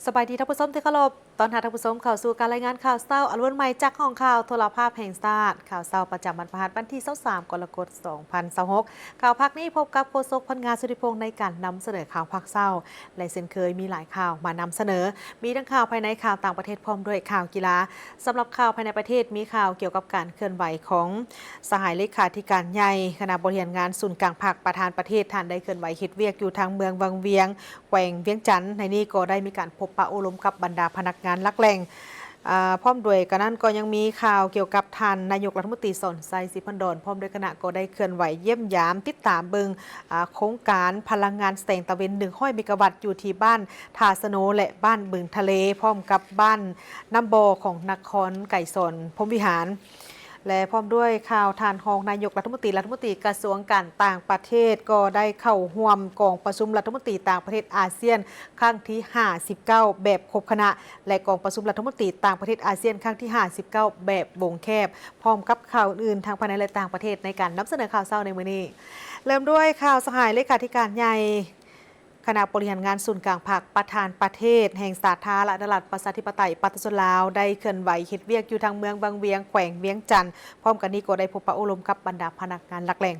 สบายดีท่านผู้ชมที่เคารพตอนหาท่านผู้ชมเข้าสู่การรายงานข่าวเช้าอันวันใหม่จากห้องข่าวโทรภาพแห่งชาติข่าวเช้าประจำวันพฤหัสวันที่23กรกฎาคม2026ข่าวพักนี้พบกับโฆษกพลงานสุริพงษ์ในการนำเสนอข่าวพักเช้าและเช่นเคยมีหลายข่าวมานำเสนอมีทั้งข่าวภายในข่าวต่างประเทศพร้อมด้วยข่าวกีฬาสำหรับข่าวภายในประเทศมีข่าวเกี่ยวกับการเคลื่อนไหวของสหายเลขาธิการใหญ่คณะบริหารงานศูนย์กลางภาคประธานประเทศท่านได้เคลื่อนไหวเฮ็ดเวียกอยู่ทางเมืองวังเวียงแขวงเวียงจันทร์ในนี้ก็ได้มีการพบปะอบรมกับบรรดาพนักงานลักแหล่งพร้อมด้วยกันนั้นก็ยังมีข่าวเกี่ยวกับท่านนายกรัฐมนตรีสนไซสิพันดอนพร้อมด้วยคณะก็ได้เคลื่อนไหวเยี่ยมยามติดตามเบิงโครงการพลังงานแสงตะเวน100 เมกะวัตต์อยู่ที่บ้านทาสโนและบ้านบึงทะเลพร้อมกับบ้านน้ำบอของนครไก่สนพรหมวิหารและพร้อมด้วยข่าวทานรองนายกรัฐมนตรีกระทรวงการต่างประเทศก็ได้เข้าร่วมกองประชุมรัฐมนตรีต่างประเทศอาเซียนครั้งที่59แบบครบคณะและกองประชุมรัฐมนตรีต่างประเทศอาเซียนครั้งที่59แบบวงแคบพร้อมกับข่าวอื่นทางภายในและต่างประเทศในการนำเสนอข่าวเช้าในมื้อนี้เริ่มด้วยข่าวสหายเลขาธิการใหญ่คณะบริหารงานศูนย์กลางภาคประธานประเทศแห่งสาธารณรัฐประชาธิปไตยประชาชนลาวได้เคลื่อนไหวเฮ็ดเวียกอยู่ทางเมืองบางเวียงแขวงเวียงจันทร์พร้อมกันนี้ก็ได้พบปะอบรมกับบรรดาพนักงานหลักแหล่ง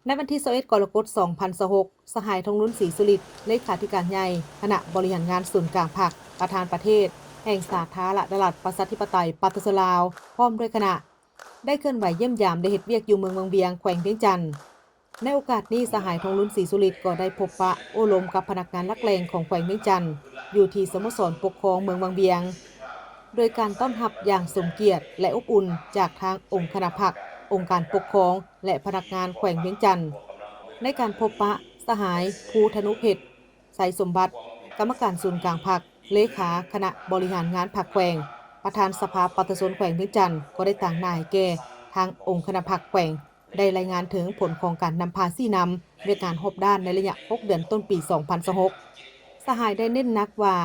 ในวันที่21กรกฎาคม2026สหายทองลุ้นศรีสุริตเลขาธิการใหญ่คณะบริหารงานศูนย์กลางภาคประธานประเทศแห่งสาธารณรัฐประชาธิปไตยประชาชนลาวพร้อมด้วยคณะได้เคลื่อนไหวเยี่ยมยามได้เฮ็ดเวียกอยู่เมืองบางเวียงแขวงเวียงจันทร์ในโอกาสนี้สหายทองลุ้นศรีสุริตก็ได้พบปะอบรมกับพนักงานลักแหล่งของแขวงเวียงจันทร์อยู่ที่สโมสรปกครองเมืองบางเวียงโดยการต้อนรับอย่างสมเกียรติและอบอุ่นจากทางองค์คณะพรรคองค์การปกครองและพนักงานแขวงเวียงจันทร์ในการพบปะสหายภูธนุเพชรไสสมบัติกรรมการศูนย์กลางพรรคเลขาคณะบริหารงานพรรคแขวงประธานสภาประชาชนแขวงเวียงจันทร์ก็ได้ต่างนายแก่ทางองค์คณะพรรคแขวงได้รายงานถึงผลของการนำพาซี่นำด้วยการหบด้านในระยะ6เดือนต้นปี2026สหายได้เน้นนักว่า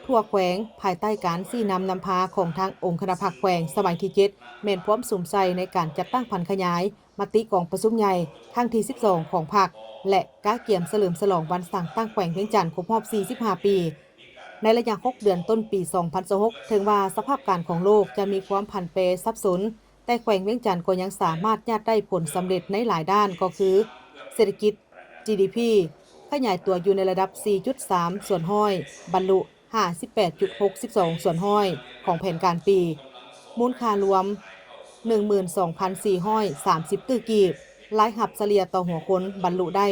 ทั่วแขวงภายใต้การซี่นำพาของทางองค์คณะพรรคแขวงสมัยที่7แม่นพร้อมสุมใส่ในการจัดตั้งพันขยายมติกองประชุมใหญ่ครั้งที่12ของพรรคและก้าเกี่ยมเฉลิมฉลองวันสั่งตั้งแขวงเวียงจันทร์ครบรอบ45 ปีในระยะ6เดือนต้นปี2026ถึงว่าสภาพการของโลกจะมีความผันแปรสับสนแต่แขวงเวียงจันทร์ก็ยังสามารถได้ผลสำเร็จในหลายด้านก็คือเศรษฐกิจ GDP ขยายตัวอยู่ในระดับ 4.3 ส่วนห้อยบรรลุ 58.62 ส่วนห้อยของแผนการปีมูลค่ารวม 12,430 ตื้อกีบรายหับเฉลี่ยต่อหัวคนบรรลุได้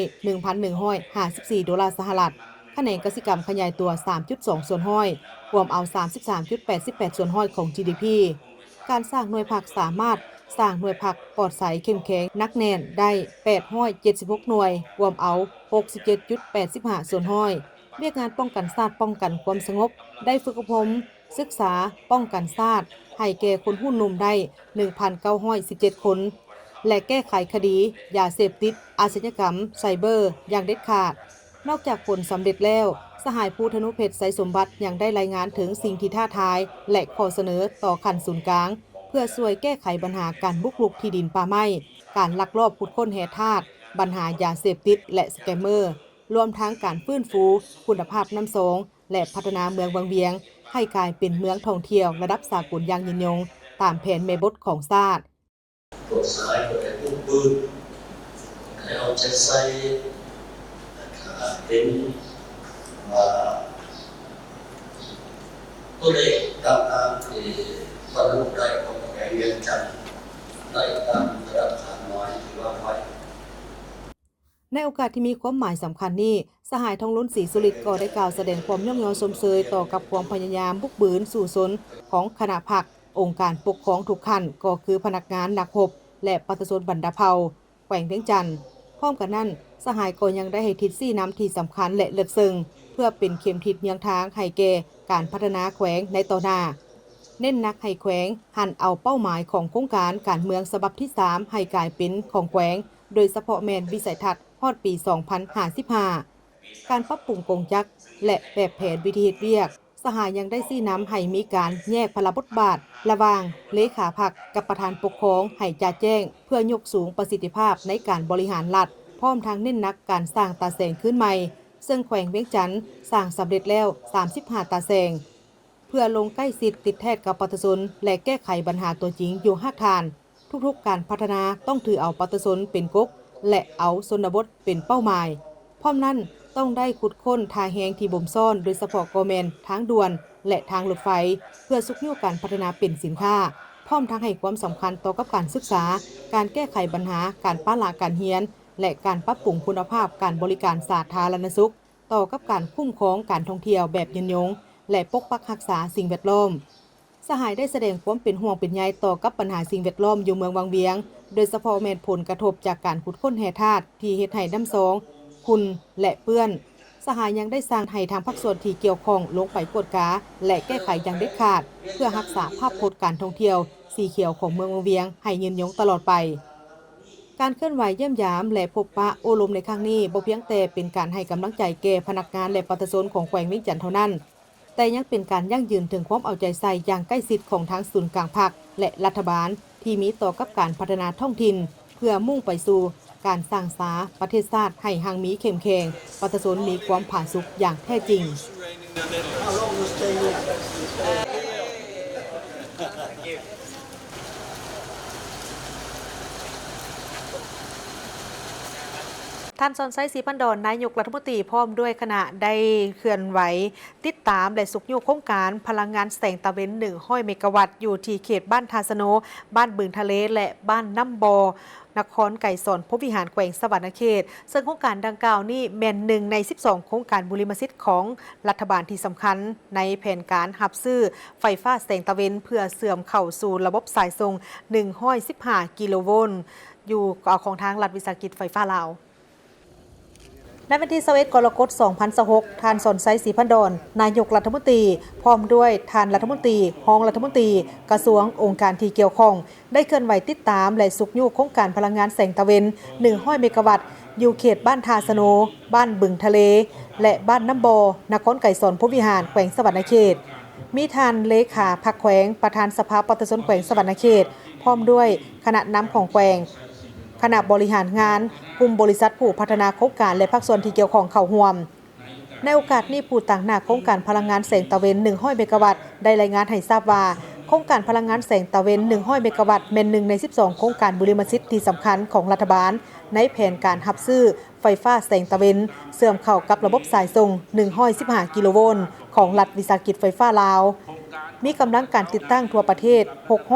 1,154 ดอลลาร์สหรัฐคะแนนกสิกรรมขยายตัว 3.2 ส่วนห้อยรวมเอา 33.88 ส่วนห้อยของ GDP การสร้างหน่วยผักสามารถสร้างหน่วยผักปลอดใสเข้มแข็งนักแน่นได้876หน่วยรวมเอา 67.85 ส่วนห้อยเรียกงานป้องกันชาติป้องกันความสงบได้ฝึกอบรมศึกษาป้องกันชาติให้แก่คนหุ้นนุ่มได้ 1,917 คนและแก้ไขคดียาเสพติดอาชญากรรมไซเบอร์อย่างเด็ดขาดนอกจากผลสำเร็จแล้วสหายภูธนุเพชรไสสมบัติยังได้รายงานถึงสิ่งที่ท้าทายและข้อเสนอต่อขันศูนย์กลางเพื่อช่วยแก้ไขปัญหาการบุกรุกที่ดินป่าไม้การลักลอบขุดค้นแร่ธาตุปัญหายาเสพติดและสแกมเมอร์รวมทั้งการฟื้นฟูคุณภาพน้ำสงและพัฒนาเมืองบางเวียงให้กลายเป็นเมืองท่องเที่ยวระดับสากลอย่างยิ่งยงตามแผนแม่บทของชาติกฎสายกฎแห่งพวกปืนให้เอาใจใส่เห็นตัวเลขตามที่บรรลุได้ของแห่งเวียงจันทร์ได้ตามระดับฐานน้อยที่ว่าไว้ในโอกาสที่มีความหมายสำคัญนี้สหายทองลุ้นศรีสุริตก็ได้กล่าวแสดงความย่อมยอชมเชยต่อกับความพยายามบุกบืนสู่ชนของคณะพรรคองค์การปกครองทุกขั้นก็คือพนักงานนักรบและประชาชนบรรดาเผ่าแขวงเวียงจันทร์พร้อมกันนั้นสหายก็ยังได้ให้ทิศซี่น้ำที่สำคัญและเลิศซึ้งเพื่อเป็นเข็มทิศเยื้องทางให้แก่การพัฒนาแขวงในต่อหน้าเน้นนักให้แขวงหันเอาเป้าหมายของโครงการเมืองฉบับที่3ให้กลายเป็นของแขวงโดยเฉพาะแมนวิสัยทัศน์ฮอดปี2055การปรับปรุงกงจักรและแบบแผนวิธีเวียกสหายยังได้ซี่น้ำให้มีการแยกพลบทบาทระหว่างเลขาพรรคกับประธานปกครองให้จ่าแจ้งเพื่อยกสูงประสิทธิภาพในการบริหารรัฐพร้อมทางเน้นนักการสร้างตาแสงขึ้นใหม่ ซึ่งแขวงเวียงจันทน์สร้างสำเร็จแล้ว35ตาแซงเพื่อลงใกล้สิทธิ์ติดแทดกับประชาชนและแก้ไขปัญหาตัวจริงอยู่หากทานทุกๆการพัฒนาต้องถือเอาประชาชนเป็นกกและเอาชนบทเป็นเป้าหมายพร้อมนั้นต้องได้ขุดค้นทางแหงที่บ่มซ่อนโดยเฉพาะกอแมนทางด่วนและทางรถไฟเพื่อสุกยู่การพัฒนาเป็นสินค้าพร้อมทั้งให้ความสำคัญต่อกับการศึกษาการแก้ไขปัญหาการป้าละการเรียนและการปรับปรุงคุณภาพการบริการสาธารณสุขต่อกับการคุ้มครองการท่องเที่ยวแบบยืนยงและปกปักรักษาสิ่งแวดล้อมสหายได้แสดงความเป็นห่วงเป็นใยต่อกับปัญหาสิ่งแวดล้อมอยู่เมืองวังเวียงโดยเฉพาะแม่นผลกระทบจากการขุดค้นแร่ธาตุที่เฮ็ดให้น้ำซองคุณและเปื้อนสหายยังได้สร้างให้ทางภาคส่วนที่เกี่ยวข้องลงไปกวดกาและแก้ไขอย่างเด็ดขาดเพื่อรักษาภาพพจน์การท่องเที่ยวสีเขียวของเมืองวังเวียงให้ยืนยงตลอดไปการเคลื่อนไหวเยี่ยมยามและพบปะโอลมในครั้งนี้บ่เพียงแต่เป็นการให้กำลังใจแก่พนักงานและประชาชนของแขวงเวียงจันทน์เท่านั้นแต่ยังเป็นการยั่งยืนถึงความเอาใจใส่อย่างใกล้ชิดของทั้งศูนย์กลางภาคและรัฐบาลที่มีต่อกับการพัฒนาท้องถิ่นเพื่อมุ่งไปสู่การสร้างสาประเทศชาติให้หังมีเข้มแข็งประชาชนมีความผาสุกอย่างแท้จริง ท่านสอนไซศรีพันดอนนายกรัฐมนตรีพร้อมด้วยคณะได้เคลื่อนไหวติดตามและสุกยู่โครงการพลังงานแสงตะเวน100 เมกะวัตต์อยู่ที่เขตบ้านทาสโนบ้านบึงทะเลและบ้านน้ำบอนครไก่สอนพบวิหารแขวงสวรรณเขตซึ่งโครงการดังกล่าวนี้แม่นหนึ่งใน12โครงการบุริมสิทธิ์ของรัฐบาลที่สำคัญในแผนการหับซื้อไฟฟ้าแสงตะเวนเพื่อเสื่อมเข้าสู่ระบบสายส่ง115 กิโลโวลต์อยู่ของทางรัฐวิสาหกิจไฟฟ้าลาวในวันที่21 กรกฎาคม 2026 ท่านสนไซศรีพันดอนนายกรัฐมนตรีพร้อมด้วยท่านรัฐมนตรีรองรัฐมนตรีกระทรวงองค์การที่เกี่ยวข้องได้เคลื่อนไหวติดตามและสุกยู่โครงการพลังงานแสงตะเวน100 เมกะวัตต์อยู่เขตบ้านทาสโนบ้านบึงทะเลและบ้านน้ำบอนครไก่สอนพบวิหารแขวงสวรรณเขตมีท่านเลขาพรรคแขวงประธานสภาประชาชนแขวงสวรรณเขตพร้อมด้วยคณะนำของแขวงคณะบริหารงานกลุ่มบริษัทผู้พัฒนาโครงการและภาคส่วนที่เกี่ยวข้องเข้าร่วมในโอกาสนี้ผู้ต่างหน้าโครงการพลังงานแสงตะเวน100 เมกะวัตต์ได้รายงานให้ทราบว่าโครงการพลังงานแสงตะเวน100 เมกะวัตต์เป็นหนึ่งใน12โครงการบุริมสิทธิ์ที่สำคัญของรัฐบาลในแผนการหับซื้อไฟฟ้าแสงตะเวนเสื่อมเข้ากับระบบสายส่ง115 กิโลโวลต์ของรัฐวิสาหกิจไฟฟ้าลาวมีกำลังการติดตั้งทั่วประเทศ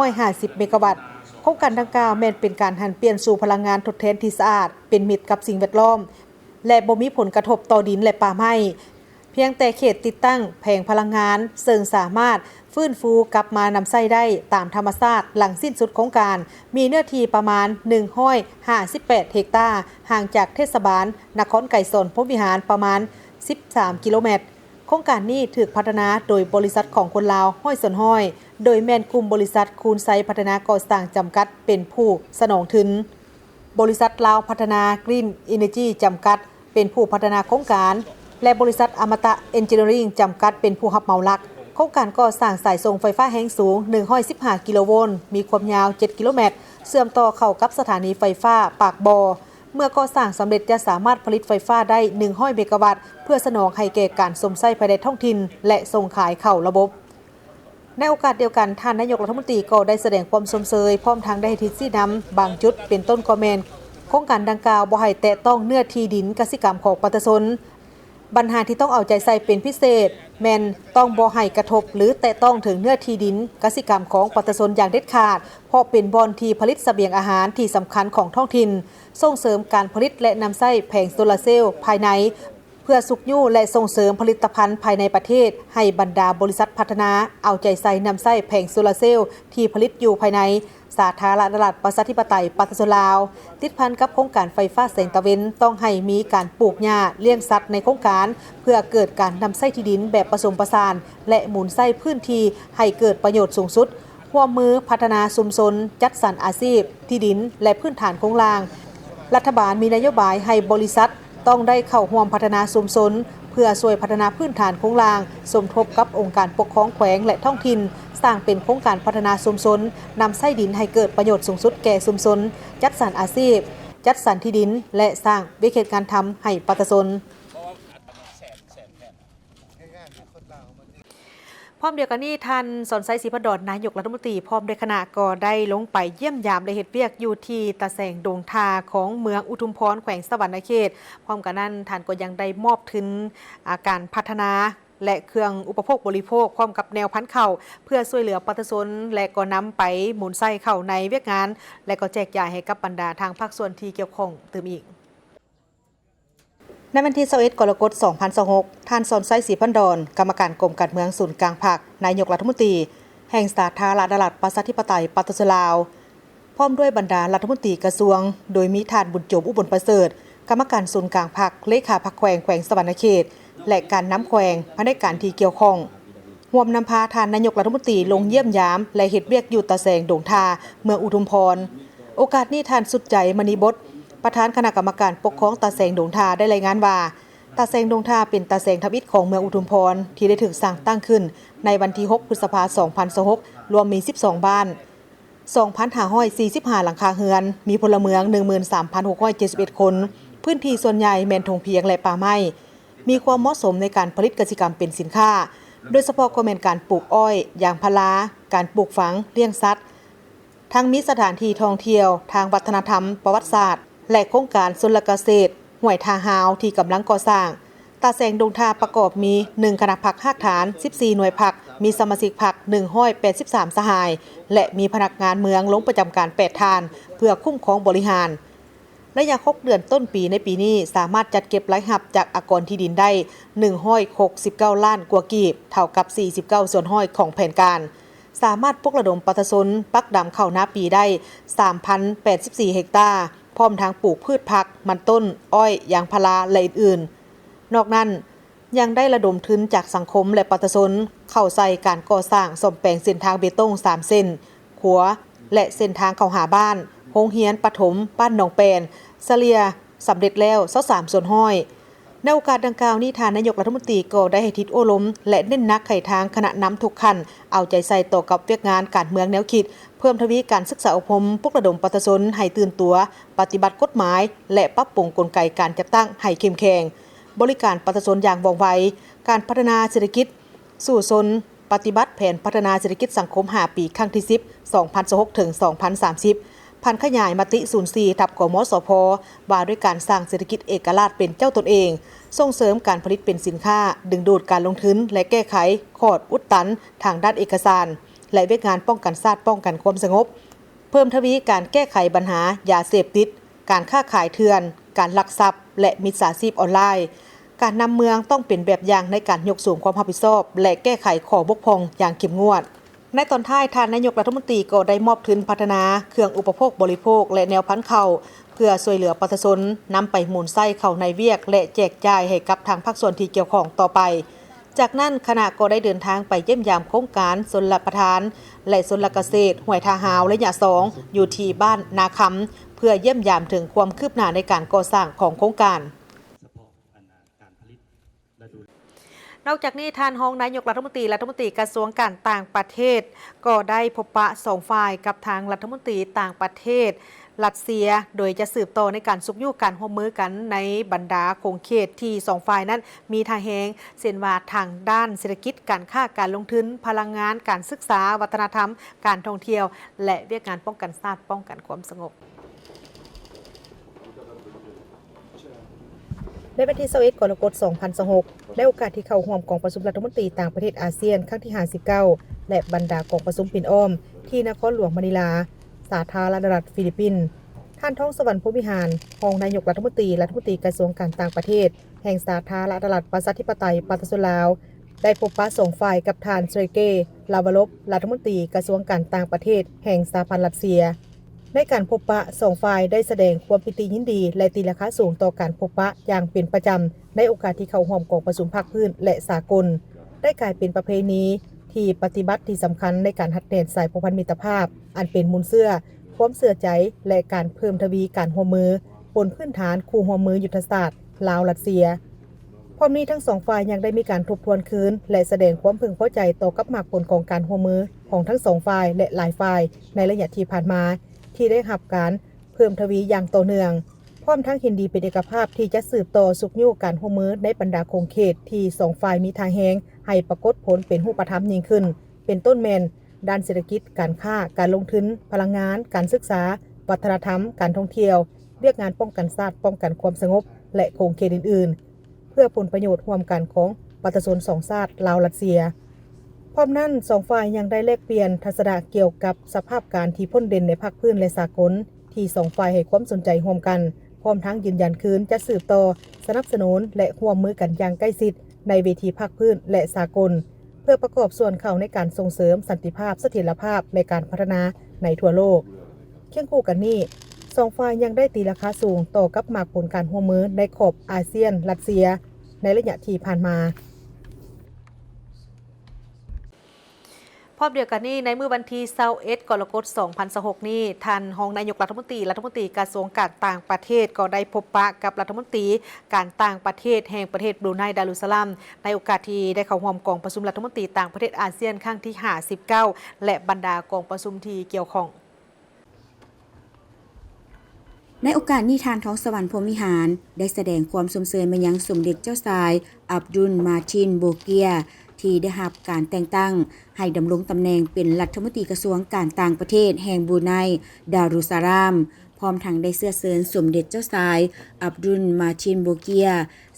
650 เมกะวัตต์โครงการดังกล่าวแม้นเป็นการหันเปลี่ยนสู่พลังงานทดแทนที่สะอาดเป็นมิตรกับสิ่งแวดล้อมและบ่มีผลกระทบต่อดินและป่าไม้เพียงแต่เขตติดตั้งแผงพลังงานซึ่งสามารถฟื้นฟูกลับมานำใช้ได้ตามธรรมชาติหลังสิ้นสุดโครงการมีเนื้อที่ประมาณ158 เฮกตาร์ห่างจากเทศบาลนครไก่สนพบวิหารประมาณ13 กิโลเมตรโครงการนี้ถูกพัฒนาโดยบริษัทของคนลาวห้อยสนห้อยโดยแม่นกลุ่มบริษัทคูนไซพัฒนาก่อสร้างจำกัดเป็นผู้สนองทุนบริษัทลาวพัฒนากรีนอินเนอร์จีจำกัดเป็นผู้พัฒนาโครงการและบริษัทอมตะเอนจิเนียริ่งจำกัดเป็นผู้รับเหมาหลักโครงการก่อสร้างสายส่งไฟฟ้าแรงสูง115 กิโลโวลต์มีความยาว7 กิโลเมตรเชื่อมต่อเข้ากับสถานีไฟฟ้าปากบ่อเมื่อก่อสร้างสำเร็จจะสามารถผลิตไฟฟ้าได้100 เมกะวัตต์เพื่อสนองให้แก่การสมใช้ภายในท้องถิ่นและส่งขายเข้าระบบในโอกาสเดียวกันท่านนายกรัฐมนตรีก็ได้แสดงความสมเชยพร้อมทั้งได้ทิศชี้นำบางจุดเป็นต้นคอมเมนต์โครงการดังกล่าวบ่ให้แตะต้องเนื้อที่ดินกสิกรรมของประชาชนปัญหาที่ต้องเอาใจใส่เป็นพิเศษแม่นต้องบ่ให้กระทบหรือแตะต้องถึงเนื้อที่ดินกสิกรรมของประชาชนอย่างเด็ดขาดเพราะเป็นบ่อนที่ผลิตเสบียงอาหารที่สำคัญของท้องถิ่นส่งเสริมการผลิตและนำใช้แผงโซลาร์เซลล์ภายในเพื่อสุกยู่และส่งเสริมผลิตภัณฑ์ภายในประเทศให้บรรดาบริษัทพัฒนาเอาใจใส่นำใช้แผงโซลาร์เซลล์ที่ผลิตอยู่ภายในสาธารณรัฐประชาธิปไตยประชาชนลาวติดพันกับโครงการไฟฟ้าแสงตะเวนต้องให้มีการปลูกหญ้าเลี้ยงสัตว์ในโครงการเพื่อเกิดการนำใช้ที่ดินแบบผสมผสานและหมุนใช้พื้นที่ให้เกิดประโยชน์สูงสุดร่วมมือพัฒนาชุมชนจัดสรรอาชีพที่ดินและพื้นฐานโครงสร้างรัฐบาลมีนโยบายให้บริษัทต้องได้เข้าร่วมพัฒนาชุมชนเพื่อช่วยพัฒนาพื้นฐานโครงสร้างสมทบกับองค์การปกครองแขวงและท้องถิ่นสร้างเป็นโครงการพัฒนาชุมชนนำไส้ดินให้เกิดประโยชน์สูงสุดแก่ชุมชนจัดสรรอาชีพจัดสรรที่ดินและสร้างวิกฤตการทำให้ประชาชน พร้อมเดียวกันนี้ท่านสนไซศรีพดลนายกรัฐมนตรีพร้อมด้วยคณะก็ได้ลงไปเยี่ยมยามและเฮ็ดเวียกอยู่ที่ตะแสงดงทาของเมืองอุทุมพรแขวงสะหวรรณเขตพร้อมกันนั้นท่านก็ยังได้มอบทุนการพัฒนาและเครื่องอุปโภคบริโภคพร้อมกับแนวพันธุ์ข้าวเพื่อช่วยเหลือประชาชนและก็นำไปหมุนไส้เข้าในเวียกงานและก็แจกจ่ายให้กับบรรดาทางภาคส่วนที่เกี่ยวข้องเติมอีกในวันที่21กรกฎาคม2026ท่านสนไซศรีพันดอนกรรมการกรมการเมืองศูนย์กลางภาคนายกรัฐมนตรีแห่งสาธารณรัฐประชาธิปไตยประชาชนลาวพร้อมด้วยบรรดารัฐมนตรีกระทรวงโดยมีท่านบุญโจมอุบลประเสริฐกรรมการศูนย์กลางภาคเลขาพรรคแขวงสะหวรรณเขตและการน้ำแขวงภายในการที่เกี่ยวข้องร่วมนำพาท่านนายกรัฐมนตรีลงเยี่ยมยามและเฮ็ดเวียกอยู่ตะแสงดงทาเมืองอุทุมพรโอกาสนี้ท่านสุดใจมณีบดประธานคณะกรรมการปกครองตะแสงดงทาได้รายงานว่าตะแสงดงทาเป็นตะแสงทับอิฐของเมืองอุทุมพรที่ได้ถูกสร้างตั้งขึ้นในวันที่6พฤษภาคม2026รวมมี12บ้าน 2,545 หลังคาเรือนมีพลเมือง 13,671 คนพื้นที่ส่วนใหญ่แม่นทงเพียงและป่าไม้มีความเหมาะสมในการผลิตกสิกรรมเป็นสินค้าโดยเฉพาะก็แม่นการปลูกอ้อยยางพาราการปลูกฝังเลี้ยงสัตว์ทั้งมีสถานที่ท่องเที่ยวทางวัฒนธรรมประวัติศาสตร์และโครงการชลเกษตรห้วยทาฮาวที่กำลังก่อสร้างตาแสงดงทาประกอบมี1คณะพักภาคฐาน14หน่วยพักมีสมาชิกพัก183สหายและมีพนักงานเมืองลงประจำการ8ท่านเพื่อคุ้มครองบริหารระยะ6เดือนต้นปีในปีนี้สามารถจัดเก็บรายรับจากอากรที่ดินได้169ล้านกว่ากีบเท่ากับ49ส่วนห้อยของแผนการสามารถปลุกระดมประชาชนปักดำเข้าหน้าปีได้ 3,084 เฮกตาร์พร้อมทางปลูกพืชผักมันต้นอ้อยยางพาราและอื่นๆนอกนั้นยังได้ระดมทุนจากสังคมและประชาชนเข้าใส่การก่อสร้างซ่อมแปลงเส้นทางเบตง3เส้นขัวและเส้นทางเข้าหาบ้านโรงเรียนประถมบ้านหนองแปนเสลียสำเร็จแล้ว23ส่วนห้อยในโอกาสดังกล่าวนี้ท่านนายกรัฐมนตรีก็ได้ให้ทิศโอลมและเน้นนักไขทางคณะนำทุกขั้นเอาใจใส่ต่อกับเวียกงานการเมืองแนวคิดเพิ่มทวีการศึกษาอบรมปลุกระดมประชาชนให้ตื่นตัวปฏิบัติกฎหมายและปรับปรุงกลไกการจัดตั้งให้เข้มแข็งบริการประชาชนอย่างว่องไวการพัฒนาเศรษฐกิจสู่ชนปฏิบัติแผนพัฒนาเศรษฐกิจสังคม5ปีครั้งที่10 2026ถึง2030พันขยายมติ04ทับกมสพว่าด้วยการสร้างเศรษฐกิจเอกราชเป็นเจ้าตนเองส่งเสริมการผลิตเป็นสินค้าดึงดูดการลงทุนและแก้ไขข้ออุดตันทางด้านเอกสารและเวียกงานป้องกันชาติป้องกันความสงบเพิ่มทวีการแก้ไขปัญหายาเสพติดการค้าขายเถื่อนการลักทรัพย์และมิจฉาชีพออนไลน์การนำเมืองต้องเป็นแบบอย่างในการยกสูงความรับผิดชอบและแก้ไขข้อบกพร่องอย่างเข้มงวดในตอนท้ายท่านนายกรัฐมนตรีก็ได้มอบทุนพัฒนาเครื่องอุปโภคบริโภคและแนวพันธุ์ข้าวเพื่อช่วยเหลือประชาชนนำไปหมุนไส้เข้าในเวียกและแจกจ่ายให้กับทางภาคส่วนที่เกี่ยวข้องต่อไปจากนั้นคณะก็ได้เดินทางไปเยี่ยมยามโครงการชลประทานและชลเกษตรห้วยทาฮาวและยะ2อยู่ที่บ้านนาคำเพื่อเยี่ยมยามถึงความคืบหน้าในการก่อสร้างของโครงการนอกจากนี้ท่านรองนายกรัฐมนตรีกระทรวงการต่างประเทศก็ได้พบปะ2ฝ่ายกับทางรัฐมนตรีต่างประเทศรัสเซียโดยจะสืบต่อในการสุกยู่การร่วมมือกันในบรรดาโครงเขตที่2ฝ่ายนั้นมีทางแหงเส้นว่าทางด้านเศรษฐกิจการค้าการลงทุนพลังงานการศึกษาวัฒนธรรมการท่องเที่ยวและเวียกงานป้องกันชาติป้องกันความสงบในวันที่21กรกฎาคม2026ได้โอกาสที่เข้าร่วมกองประชุมรัฐมนตรีต่างประเทศอาเซียนครั้งที่59และบรรดากองประชุมปิ่นอ้อมที่นครหลวงมะนิลาสาธารณรัฐฟิลิปปินส์ท่านท้องสวรรค์ผู้วิหารรองนายกรัฐมนตรีกระทรวงการต่างประเทศแห่งสาธารณรัฐประชาธิปไตยประชาชนลาวได้พบปะ2ฝ่ายกับท่านเซอร์เกย์ลาวารอฟรัฐมนตรีกระทรวงการต่างประเทศแห่งสหพันธ์รัสเซียในการพบปะ2ฝ่ายได้แสดงความปิติยินดีและตีราคาสูงต่อการพบปะอย่างเป็นประจำในโอกาสที่เข้าร่วมกองประชุมภาคพื้นและสากลได้กลายเป็นประเพณีที่ปฏิบัติที่สำคัญในการหัดแน่นสายผูกพันมิตรภาพอันเป็นมูลเสื่อความเสื่อใจและการเพิ่มทวีการร่วมมือบนพื้นฐานคู่ร่วมมือยุทธศาสตร์ลาวรัสเซียพร้อมนี้ทั้ง2ฝ่ายยังได้มีการทบทวนคืนและแสดงความพึงพอใจต่อกับมากผลของการร่วมมือของทั้ง2ฝ่ายและหลายฝ่ายในระยะที่ผ่านมาที่ได้รับการเพิ่มทวีอย่างต่อเนื่อง พร้อมทั้งเห็นดีเป็นเอกภาพที่จะสืบต่อสุขยู่การร่วมมือในบรรดาโครงเขตที่สองฝ่ายมีทางแหงให้ปรากฏผลเป็นรูปธรรมยิ่งขึ้นเป็นต้นแมนด้านเศรษฐกิจการค้าการลงทุนพลังงานการศึกษาวัฒนธรรมการท่องเที่ยวเรียกงานป้องกันชาติป้องกันความสงบและโครงเขตอื่นๆเพื่อผลประโยชน์ร่วมกันของประชาชนสองชาติลาวรัสเซียพร้อมนั้นสองฝ่ายยังได้แลกเปลี่ยนทัศนะเกี่ยวกับสภาพการที่พ้นเด่นในภาคพื้นและสากลที่สองฝ่ายให้ความสนใจร่วมกันพร้อมทั้งยืนยันคืนจะสืบต่อสนับสนุนและร่วมมือกันอย่างใกล้ชิดในเวทีภาคพื้นและสากลเพื่อประกอบส่วนเข้าในการส่งเสริมสันติภาพเสถียรภาพและการพัฒนาในทั่วโลกเคียงคู่กันนี้สองฝ่ายยังได้ตีราคาสูงต่อกับหมากผลการร่วมมือในขอบอาเซียนรัสเซียในระยะที่ผ่านมาพร้อมเดียวกันนี้ในมื้อวันที่21กรกฎาคม2026นี้ท่านรองนายกรัฐมนตรีกระทรวงการต่างประเทศก็ได้พบปะกับรัฐมนตรีการต่างประเทศแห่งประเทศบรูไนดารุสลามในโอกาสที่ได้เข้าร่วมกองประชุมรัฐมนตรีต่างประเทศอาเซียนครั้งที่59และบรรดากองประชุมที่เกี่ยวข้องในโอกาสนี้ทานท้องสวรรค์พรหมวิหารได้แสดงความสมเสริญมายังสมเด็จเจ้าชายอับดุลมาตินโบเกียที่ได้รับการแต่งตั้งให้ดำรงตำแหน่งเป็นรัฐมนตรีกระทรวงการต่างประเทศแห่งบรูไนดารุสลามพร้อมทั้งได้เสื้อเชิญสมเด็จเจ้าชายอับดุลมาตินโบเกีย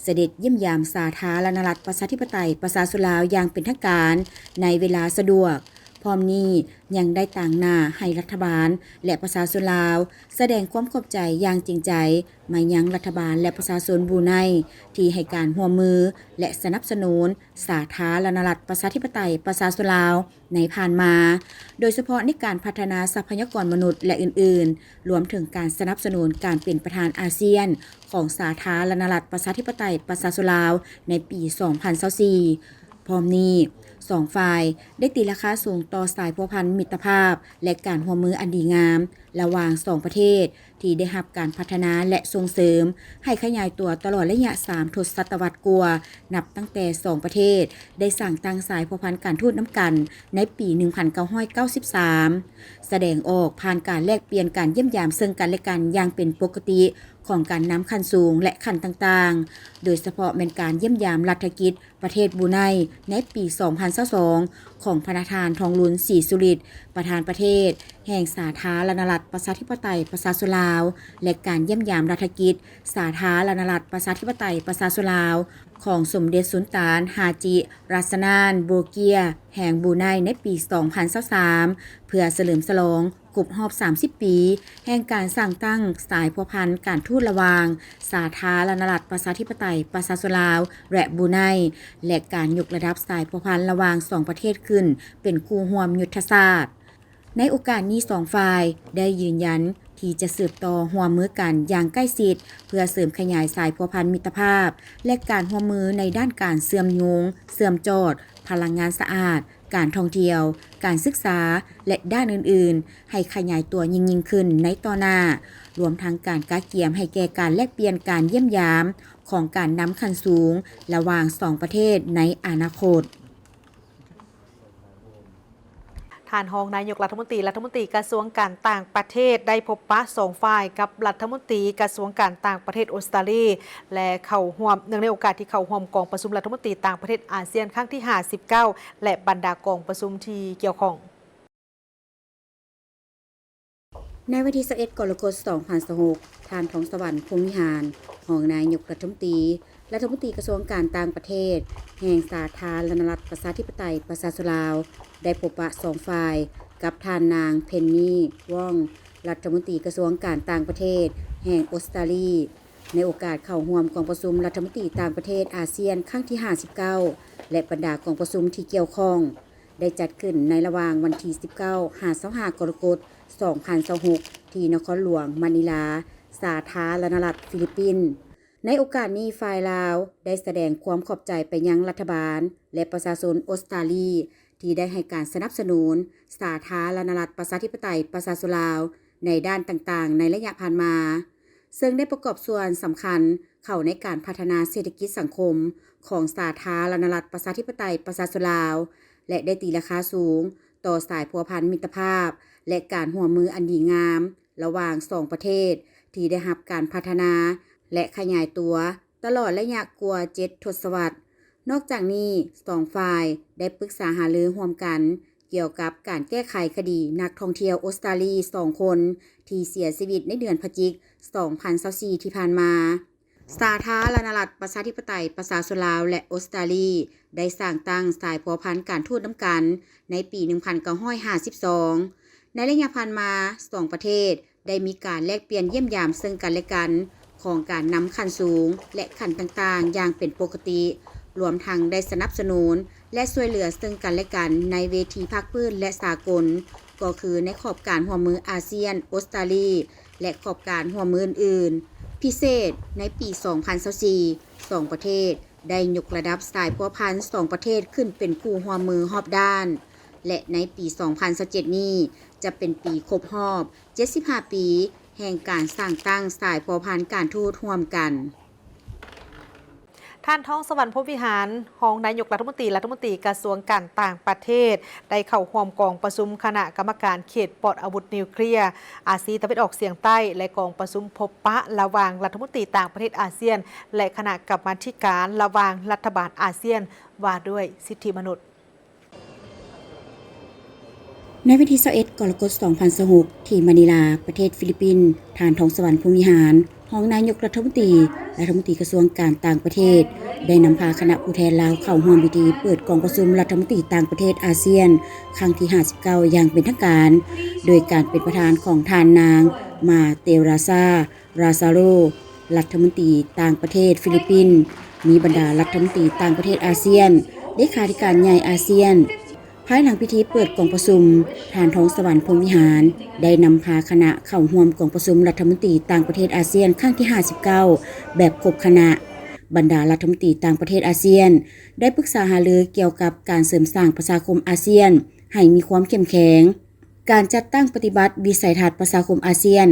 เสด็จเยี่ยมยามสาธารณรัฐประชาธิปไตยประชาชนลาวอย่างเป็นทางการในเวลาสะดวกพร้อมนี้ยังได้ต่างหน้าให้รัฐบาลและประชาชนลาวแสดงความขอบใจอย่างจริงใจมายังรัฐบาลและประชาชนบรูไนที่ให้การร่วมมือและสนับสนุนสาธารณรัฐประชาธิปไตยประชาชนลาวในผ่านมาโดยเฉพาะในการพัฒนาทรัพยากรมนุษย์และอื่นๆรวมถึงการสนับสนุนการเป็นประธานอาเซียนของสาธารณรัฐประชาธิปไตยประชาชนลาวในปี2024พร้อมนี้สองฝ่ายได้ตีราคาสูงต่อสายพัวพันมิตรภาพและการร่วมมืออันดีงามระหว่างสองประเทศที่ได้รับการพัฒนาและส่งเสริมให้ขยายตัวตลอดระยะ3 ทศวรรษกว่านับตั้งแต่สองประเทศได้สร้างตั้งสายพัวพันการทูตน้ำกันในปี 1993 แสดงออกผ่านการแลกเปลี่ยนการเยี่ยมยามซึ่งกันและกันอย่างเป็นปกติของการนำขั้นสูงและขั้นต่างๆโดยเฉพาะเป็นการเยี่ยมยามรัฐกิจประเทศบรูไนในปี 2022 ของประธานทองลุนศรีสุริตประธานประเทศแห่งสาธารณรัฐประชาธิปไตยประชาชนลาวและการเยี่ยมยามรัฐกิจสาธารณรัฐประชาธิปไตยประชาชนลาวของสมเด็จสุลต่านฮาจิรัสนานโบเกียแห่งบรูไนในปี 2023 เพื่อเฉลิมฉลองครบรอบ 30 ปีแห่งการสร้างตั้งสายพัวพันการทูตระหว่างสาธารณรัฐประชาธิปไตยประชาชนลาวและบรูไนและการยกระดับสายพัวพันระหว่าง2ประเทศขึ้นเป็นคู่ร่วมยุทธศาสตร์ในโอกาสนี้สองฝ่ายได้ยืนยันที่จะสืบต่อร่วมมือกันอย่างใกล้ชิดเพื่อเสริมขยายสายพัวพันมิตรภาพและการร่วมมือในด้านการเชื่อมโยงเชื่อมจอดพลังงานสะอาดการท่องเที่ยวการศึกษาและด้านอื่นๆให้ขยายตัวยิ่งขึ้นในต่อหน้ารวมทั้งการกะเกียมให้แก่การแลกเปลี่ยนการเยี่ยมยามของการนำขั้นสูงระหว่าง2ประเทศในอนาคตท่านรองนายกรัฐมนตรีกระทรวงการต่างประเทศได้พบปะสองฝ่ายกับรัฐมนตรีกระทรวงการต่างประเทศออสเตรเลียและเข้าร่วมเนื่องในโอกาสที่เข้าร่วมกองประชุมรัฐมนตรีต่างประเทศอาเซียนครั้งที่59และบรรดากองประชุมที่เกี่ยวข้องในวันที่21กรกฎาคม2026ทานท้องสวรรค์พรหมวิหารรองนายกรัฐมนตรีกระทรวงการต่างประเทศแห่งสาธารณรัฐประชาธิปไตยประชาชนลาวได้พบปะสองฝ่ายกับท่านนางเพนนีว่องรัฐมนตรีกระทรวงการต่างประเทศแห่งออสเตรเลียในโอกาสเข้าร่วมกองประชุมรัฐมนตรีต่างประเทศอาเซียนครั้งที่59และบรรดากองประชุมที่เกี่ยวข้องได้จัดขึ้นในระหว่างวันที่19-25 กรกฎาคม2026ที่นครหลวงมะนิลาสาธารณรัฐฟิลิปปินส์ในโอกาสนี้ฝ่ายลาวได้แสดงความขอบใจไปยังรัฐบาลและประชาชนออสเตรเลียที่ได้ให้การสนับสนุนสาธารณรัฐประชาธิปไตยประชาชนลาวในด้านต่างๆในระยะผ่านมาซึ่งได้ประกอบส่วนสำคัญเข้าในการพัฒนาเศรษฐกิจสังคมของสาธารณรัฐประชาธิปไตยประชาชนลาวและได้ตีราคาสูงต่อสายพัวพันมิตรภาพและการร่วมมืออันดีงามระหว่าง2ประเทศ ที่ได้รับการพัฒนาและขยายตัวตลอดระยะกว่า7 ทศวรรษนอกจากนี้2ฝ่ายได้ปรึกษาหารือร่วมกันเกี่ยวกับการแก้ไขคดีนักท่องเที่ยวออสเตรเลีย2 คนที่เสียชีวิตในเดือนพฤศจิกายน 2024 ที่ผ่านมาสาธารณรัฐประชาธิปไตยประชาชนลาวและออสเตรเลียได้สร้างตั้งสายพัวพันการทูตน้ำกันในปี 1952 ในระยะผ่านมา2 ประเทศได้มีการแลกเปลี่ยนเยี่ยมยามซึ่งกันและกันของการนำขั้นสูงและขั้นต่างๆอย่างเป็นปกติรวมทั้งได้สนับสนุนและช่วยเหลือซึ่งกันและกันในเวทีภาคพื้นและสากลก็คือในขอบการร่วมมืออาเซียนออสเตรเลียและขอบการร่วมมืออื่นๆพิเศษในปี 2024 2 ประเทศได้ยกระดับสายพัวพัน2 ประเทศขึ้นเป็นคู่ร่วมมือรอบด้านและในปี 2027 นี้จะเป็นปีครบรอบ 75 ปีแห่งการสร้างตั้งสายพัวพันการทูตร่วมกันท่านท้องสวรรค์พวิหารรองนายกรัฐมนตรีกระทรวงการต่างประเทศได้เข้าร่วมกองประชุมคณะกรรมการเขตปลอดอาวุธนิวเคลียร์อาเซียนตะวันออกเฉียงใต้และกองประชุมพบปะระหว่างรัฐมนตรีต่างประเทศอาเซียนและคณะกรรมาธิการระหว่างรัฐบาลอาเซียนว่าด้วยสิทธิมนุษย์ในวันที่21 กรกฎาคม 2026 ที่มะนิลาประเทศฟิลิปปินส์ท่านท้องสวรรค์พวิหารรองนายกรัฐมนตรีกระทรวงการต่างประเทศได้นำพาคณะผู้แทนลาวเข้าร่วมพิธีเปิดกองประชุมรัฐมนตรีต่างประเทศอาเซียนครั้งที่ 59 อย่างเป็นทางการโดยการเป็นประธานของท่านนางมาเตราซาราซาโรรัฐมนตรีต่างประเทศฟิลิปปินส์มีบรรดารัฐมนตรีต่างประเทศอาเซียนเลขาธิการใหญ่อาเซียนภายหลังพิธีเปิดกองประชุมท่านท้องสวรรค์พรหมวิหารได้นำพาคณะเข้าร่วมกองประชุมรัฐมนตรีต่างประเทศอาเซียนครั้งที่ 59 แบบครบคณะบรรดารัฐมนตรีต่างประเทศอาเซียนได้ปรึกษาหารือเกี่ยวกับการเสริมสร้างประชาคมอาเซียนให้มีความเข้มแข็งการจัดตั้งปฏิบัติวิสัยทัศน์ประชาคมอาเซียน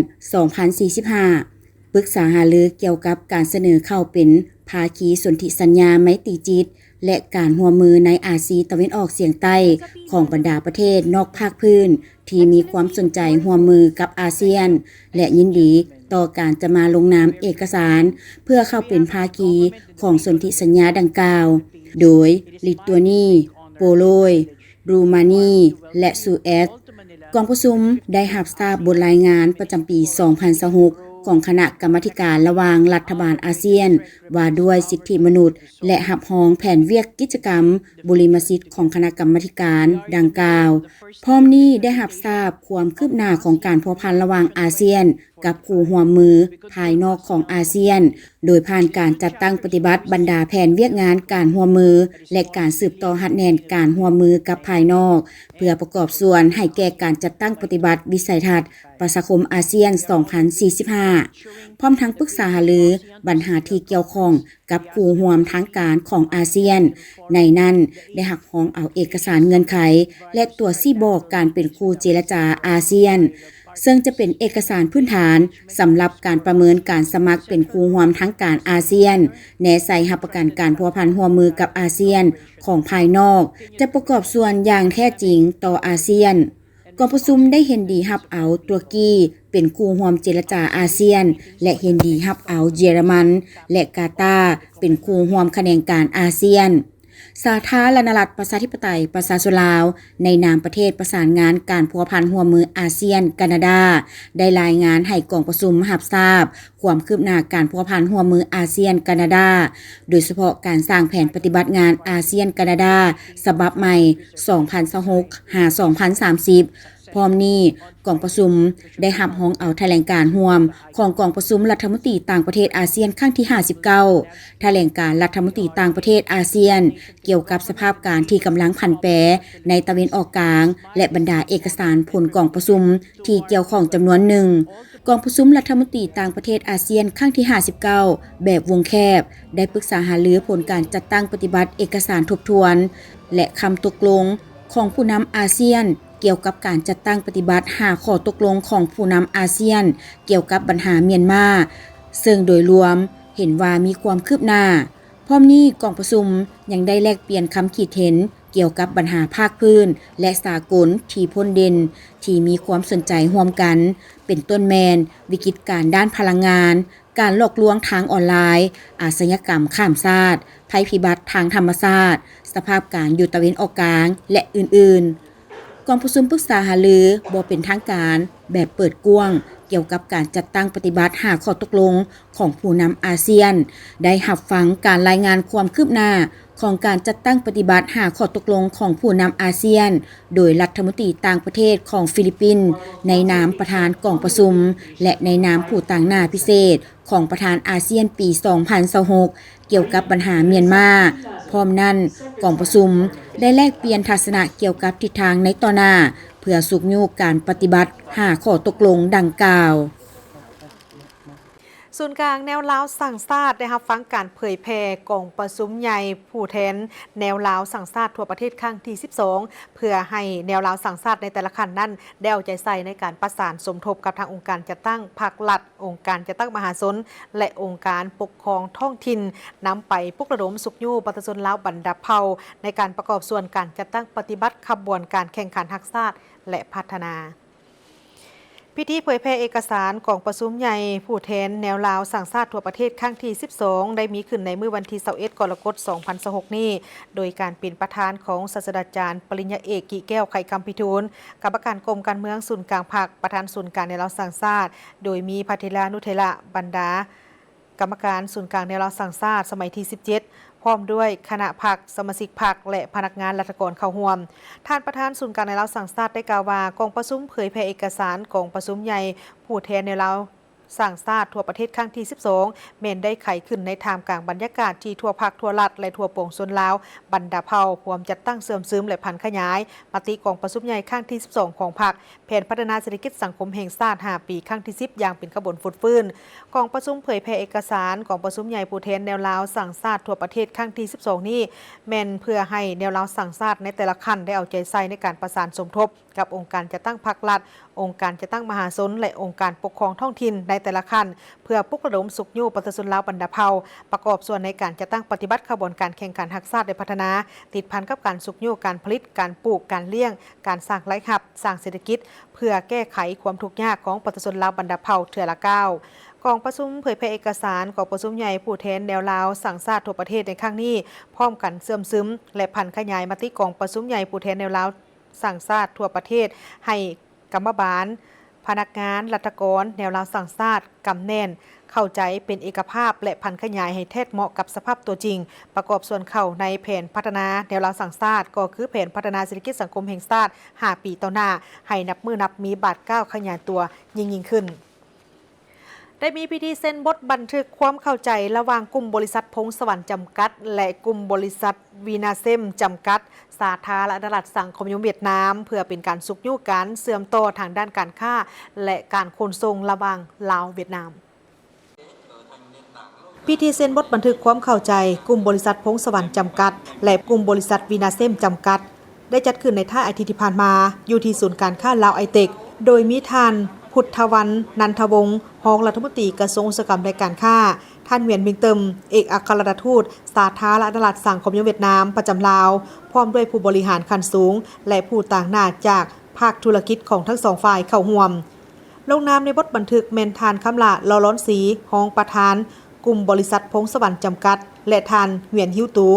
2045 ปรึกษาหารือเกี่ยวกับการเสนอเข้าเป็นภาคีสนธิสัญญาไมตรีจิตและการร่วมมือในอาเซียนตะวันออกเฉียงใต้ของบรรดาประเทศนอกภาคพื้นที่มีความสนใจร่วมมือกับอาเซียนและยินดีต่อการจะมาลงนามเอกสารเพื่อเข้าเป็นภาคีของสนธิสัญญาดังกล่าวโดยลิทัวนีโปโลยรูมานีและซูเอตกองประชุมได้รับทราบบทรายงานประจำปี 2026ของคณะกรรมาธิการระหว่างรัฐบาลอาเซียนว่าด้วยสิทธิมนุษย์และรับรองแผนเวียกกิจกรรมบริมสิทธิ์ของคณะกรรมาธิการดังกล่าวพร้อมนี้ได้รับทราบความคืบหน้าของการพัวพันระหว่างอาเซียนกับคู่ร่วมมือภายนอกของอาเซียนโดยผ่านการจัดตั้งปฏิบัติบรรดาแผนเวียกงานการร่วมมือและการสืบต่อหัดแนนการร่วมมือกับภายนอกเพื่อประกอบส่วนให้แก่การจัดตั้งปฏิบัติวิสัยทัศน์ประชาคมอาเซียน 2045 พร้อมทั้งปรึกษาหารือปัญหาที่เกี่ยวข้องกับคู่ร่วมทางการของอาเซียนในนั้นได้หักห้องเอาเอกสารเงื่อนไขและตัวซี่บอกการเป็นคู่เจรจาอาเซียนซึ่งจะเป็นเอกสารพื้นฐานสำหรับการประเมินการสมัครเป็นคู่ร่วมทางการอาเซียนแนใส่รับประกันการพัวพันร่วมมือกับอาเซียนของภายนอกจะประกอบส่วนอย่างแท้จริงต่ออาเซียนกองประชุมได้เห็นดีรับเอาตุรกีเป็นคู่ร่วมเจรจาอาเซียนและเห็นดีรับเอาเยอรมันและกาตาร์เป็นคู่ร่วมแขนงการอาเซียนสาธารณรัฐประชาธิปไตยประชาชนลาวในนามประเทศประสานงานการพัวพันร่วมมืออาเซียนแคนาดาได้รายงานให้กองประชุมรับทราบความคืบหน้าการพัวพันร่วมมืออาเซียนแคนาดาโดยเฉพาะการสร้างแผนปฏิบัติงานอาเซียนแคนาดาฉบับใหม่ 2026-2030พร้อมนี้กองประชุมได้รับห้องเอาแถลงการร่วมของกองประชุมรัฐมนตรีต่างประเทศอาเซียนครั้งที่ 59แถลงการรัฐมนตรีต่างประเทศอาเซียนเกี่ยวกับสภาพการที่กำลังผันแปรในตะวันออกกลางและบรรดาเอกสารผลกองประชุมที่เกี่ยวข้องจำนวนหนึ่งกองประชุมรัฐมนตรีต่างประเทศอาเซียนครั้งที่ 59แบบวงแคบได้ปรึกษาหารือผลการจัดตั้งปฏิบัติเอกสารทบทวนและคำตกลงของผู้นำอาเซียนเกี่ยวกับการจัดตั้งปฏิบัติ5ข้อตกลงของผู้นำอาเซียนเกี่ยวกับปัญหาเมียนมาซึ่งโดยรวมเห็นว่ามีความคืบหน้าพร้อมนี้กองประชุมยังได้แลกเปลี่ยนคำคิดเห็นเกี่ยวกับปัญหาภาคพื้นและสากลที่พ้นเด่นที่มีความสนใจร่วมกัน เป็นต้นแมนวิกฤตการด้านพลังงาน การหลอกลวงทางออนไลน์ อาชญากรรมข้ามชาติภัยพิบัติทางธรรมชาติสภาพการอยู่ตะเวนออกกลางและอื่นๆกองประชุมปรึกษาหารือบ่เป็นทางการแบบเปิดกว้างเกี่ยวกับการจัดตั้งปฏิบัติหาข้อตกลงของผู้นำอาเซียนได้รับฟังการรายงานความคืบหน้าของการจัดตั้งปฏิบัติหาข้อตกลงของผู้นำอาเซียนโดยรัฐมนตรีต่างประเทศของฟิลิปปินส์ในนามประธานกองประชุมและในนามผู้ต่างหน้าพิเศษของประธานอาเซียนปี 2026 เกี่ยวกับปัญหาเมียนมาพร้อมนั้นกองประชุมได้แลกเปลี่ยนทัศนะเกี่ยวกับทิศทางในต่อหน้าเพื่อสุกยูการปฏิบัติหาข้อตกลงดังกล่าวศูนย์กลางแนวลาวสั่งชาติได้รับฟังการเผยแพร่กองประชุมใหญ่ผู้แทนแนวลาวสั่งชาติทั่วประเทศครั้งที่ 12 เพื่อให้แนวลาวสั่งชาติในแต่ละขั้นนั้นได้เอาใจใส่ในการประสานสมทบกับทางองค์การจัดตั้งภาครัฐองค์การจัดตั้งมหาชนและองค์การปกครองท้องถิ่นนำไปปลุกระดมสุขยูประชาชนลาวบรรดาเผ่าในการประกอบส่วนการจัดตั้งปฏิบัติขบวนการแข่งขันทักษะและพัฒนาพิธีเผยแพร่เอกสารของประชุมใหญ่ผู้แทนแนวลาวสั่งชาติทั่วประเทศครั้งที่ 12 ได้มีขึ้นในมื้อวันที่ 21 กรกฎาคม 2026 นี้โดยการเป็นประธานของศาสตราจารย์ปริญญาเอกกิแก้วไข่คำพิทูลกรรมการกรมการเมืองศูนย์กลางภาคประธานศูนย์กลางแนวลาวสั่งชาติโดยมีพัทลานุเทระบรรดากรรมการศูนย์กลางแนวลาวสั่งชาติสมัยที่ 17พร้อมด้วยคณะพรรคสมาชิกพรรคและพนักงานรัฐกรเข้าร่วมท่านประธานศูนย์กลางแนวลาวสั่งชาติได้กล่าวว่ากองประชุมเผยแพร่เอกสารกองประชุมใหญ่ผู้แทนแนวลาวสั่งชาติทั่วประเทศครั้งที่ 12 เมนได้ไขขึ้นในท่ามกลางบรรยากาศที่ทั่วภาคทั่วรัฐและทั่วโป่งชนลาวบรรดาเผ่าพร้อมจัดตั้งเสริมซึมและพันขยายมติกองประชุมใหญ่ครั้งที่ 12 ของพรรคแผนพัฒนาเศรษฐกิจสังคมแห่งชาติ5 ปีครั้งที่ 10 อย่างเป็นขบวนฟุดฟื้นกองประชุมเผยแพร่เอกสารกองประชุมใหญ่ผู้แทนแนวลาวสั่งชาติทั่วประเทศครั้งที่ 12 นี้แม่นเพื่อให้แนวลาวสั่งชาติในแต่ละขั้นได้เอาใจใส่ในการประสานสมทบกับองค์การจัดตั้งพรรครัฐองค์การจัดตั้งมหาชนและองค์การปกครองท้องถิ่นในแต่ละขั้นเพื่อปลุกระดมสุขยูประชาชนลาวบรรดาเผ่าประกอบส่วนในการจัดตั้งปฏิบัติขบวนการแข่งขันทักษะและพัฒนาติดพันกับการสุขยูการผลิตการปลูกการเลี้ยงการสร้างรายรับสร้างเศรษฐกิจเพื่อแก้ไขความทุกข์ยากของประชาชนลาวบรรดาเผ่าเถื่อละก้าวกองประชุมเผยแพร่เอกสารของประชุมใหญ่ผู้แทนแนวลาวสั่งชาติทั่วประเทศในครั้งนี้พร้อมกันเสื่อมซึมและพันขยายมติกองประชุมใหญ่ผู้แทนแนวลาวสั่งชาติทั่วประเทศให้กรรมบาลพนักงานรัฐกรแนวลาวสั่งชาติกำแน่นเข้าใจเป็นเอกภาพและพันขยายให้แท้เหมาะกับสภาพตัวจริงประกอบส่วนเข้าในแผนพัฒนาแนวลาวสั่งชาติก็คือแผนพัฒนาเศรษฐกิจสังคมแห่งชาติ5 ปีต่อหน้าให้นับมือนับมีบาทก้าวขยายตัวยิ่งขึ้นได้มีพิธีเซ็นบทบันทึกความเข้าใจระหว่างกลุ่มบริษัทพงสวรรค์จำกัดและกลุ่มบริษัทวีนาเซมจำกัดสาธารณรัฐสังคมนิยมเวียดนามเพื่อเป็นการสุขยุการเสื่อมโตทางด้านการค้าและการขนส่งระหว่างลาวเวียดนามพิธีเซ็นบทบันทึกความเข้าใจกลุ่มบริษัทพงสวรรค์จำกัดและกลุ่มบริษัทวีนาเซมจำกัดได้จัดขึ้นในท่าอาทิตย์ที่ผ่านมาอยู่ที่ศูนย์การค้าลาวไอเทคโดยมีท่านพุทธวันนันทวงศ์รองรัฐมนตรีกระทรวงอุตสาหกรรมและการค้าท่านเวียนมิงเติมเอกอัครราชทูตสาธารณรัฐสังคมนิยมเวียดนามประจำลาวพร้อมด้วยผู้บริหารขั้นสูงและผู้ต่างหน้าจากภาคธุรกิจของทั้งสองฝ่ายเข้าร่วมลงนามในบทบันทึกแมนทานคำละลอร้อนสีรองประธานกลุ่มบริษัทพงสวรรค์จำกัดและทานเวียนฮิวตู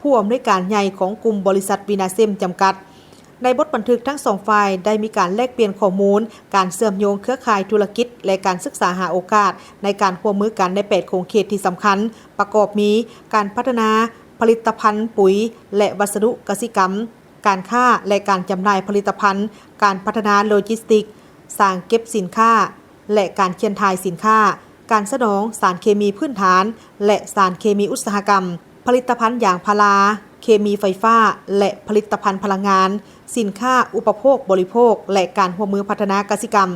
ผู้อำนวยการใหญ่ของกลุ่มบริษัทวีนาเซมจำกัดในบทบันทึกทั้งสองฝ่ายได้มีการแลกเปลี่ยนข้อมูลการเชื่อมโยงเครือข่ายธุรกิจและการศึกษาหาโอกาสในการร่วมมือกันใน8โครงเขตที่สำคัญประกอบมีการพัฒนาผลิตภัณฑ์ปุ๋ยและวัสดุกสิกรรมการค้าและการจำหน่ายผลิตภัณฑ์การพัฒนาโลจิสติกส์สร้างเก็บสินค้าและการเขียนทายสินค้าการสนองสารเคมีพื้นฐานและสารเคมีอุตสาหกรรมผลิตภัณฑ์ยางพาราเคมีไฟฟ้าและผลิตภัณฑ์พลังงานสินค้าอุปโภคบริโภคและการร่วมมือพัฒนากสิกรรม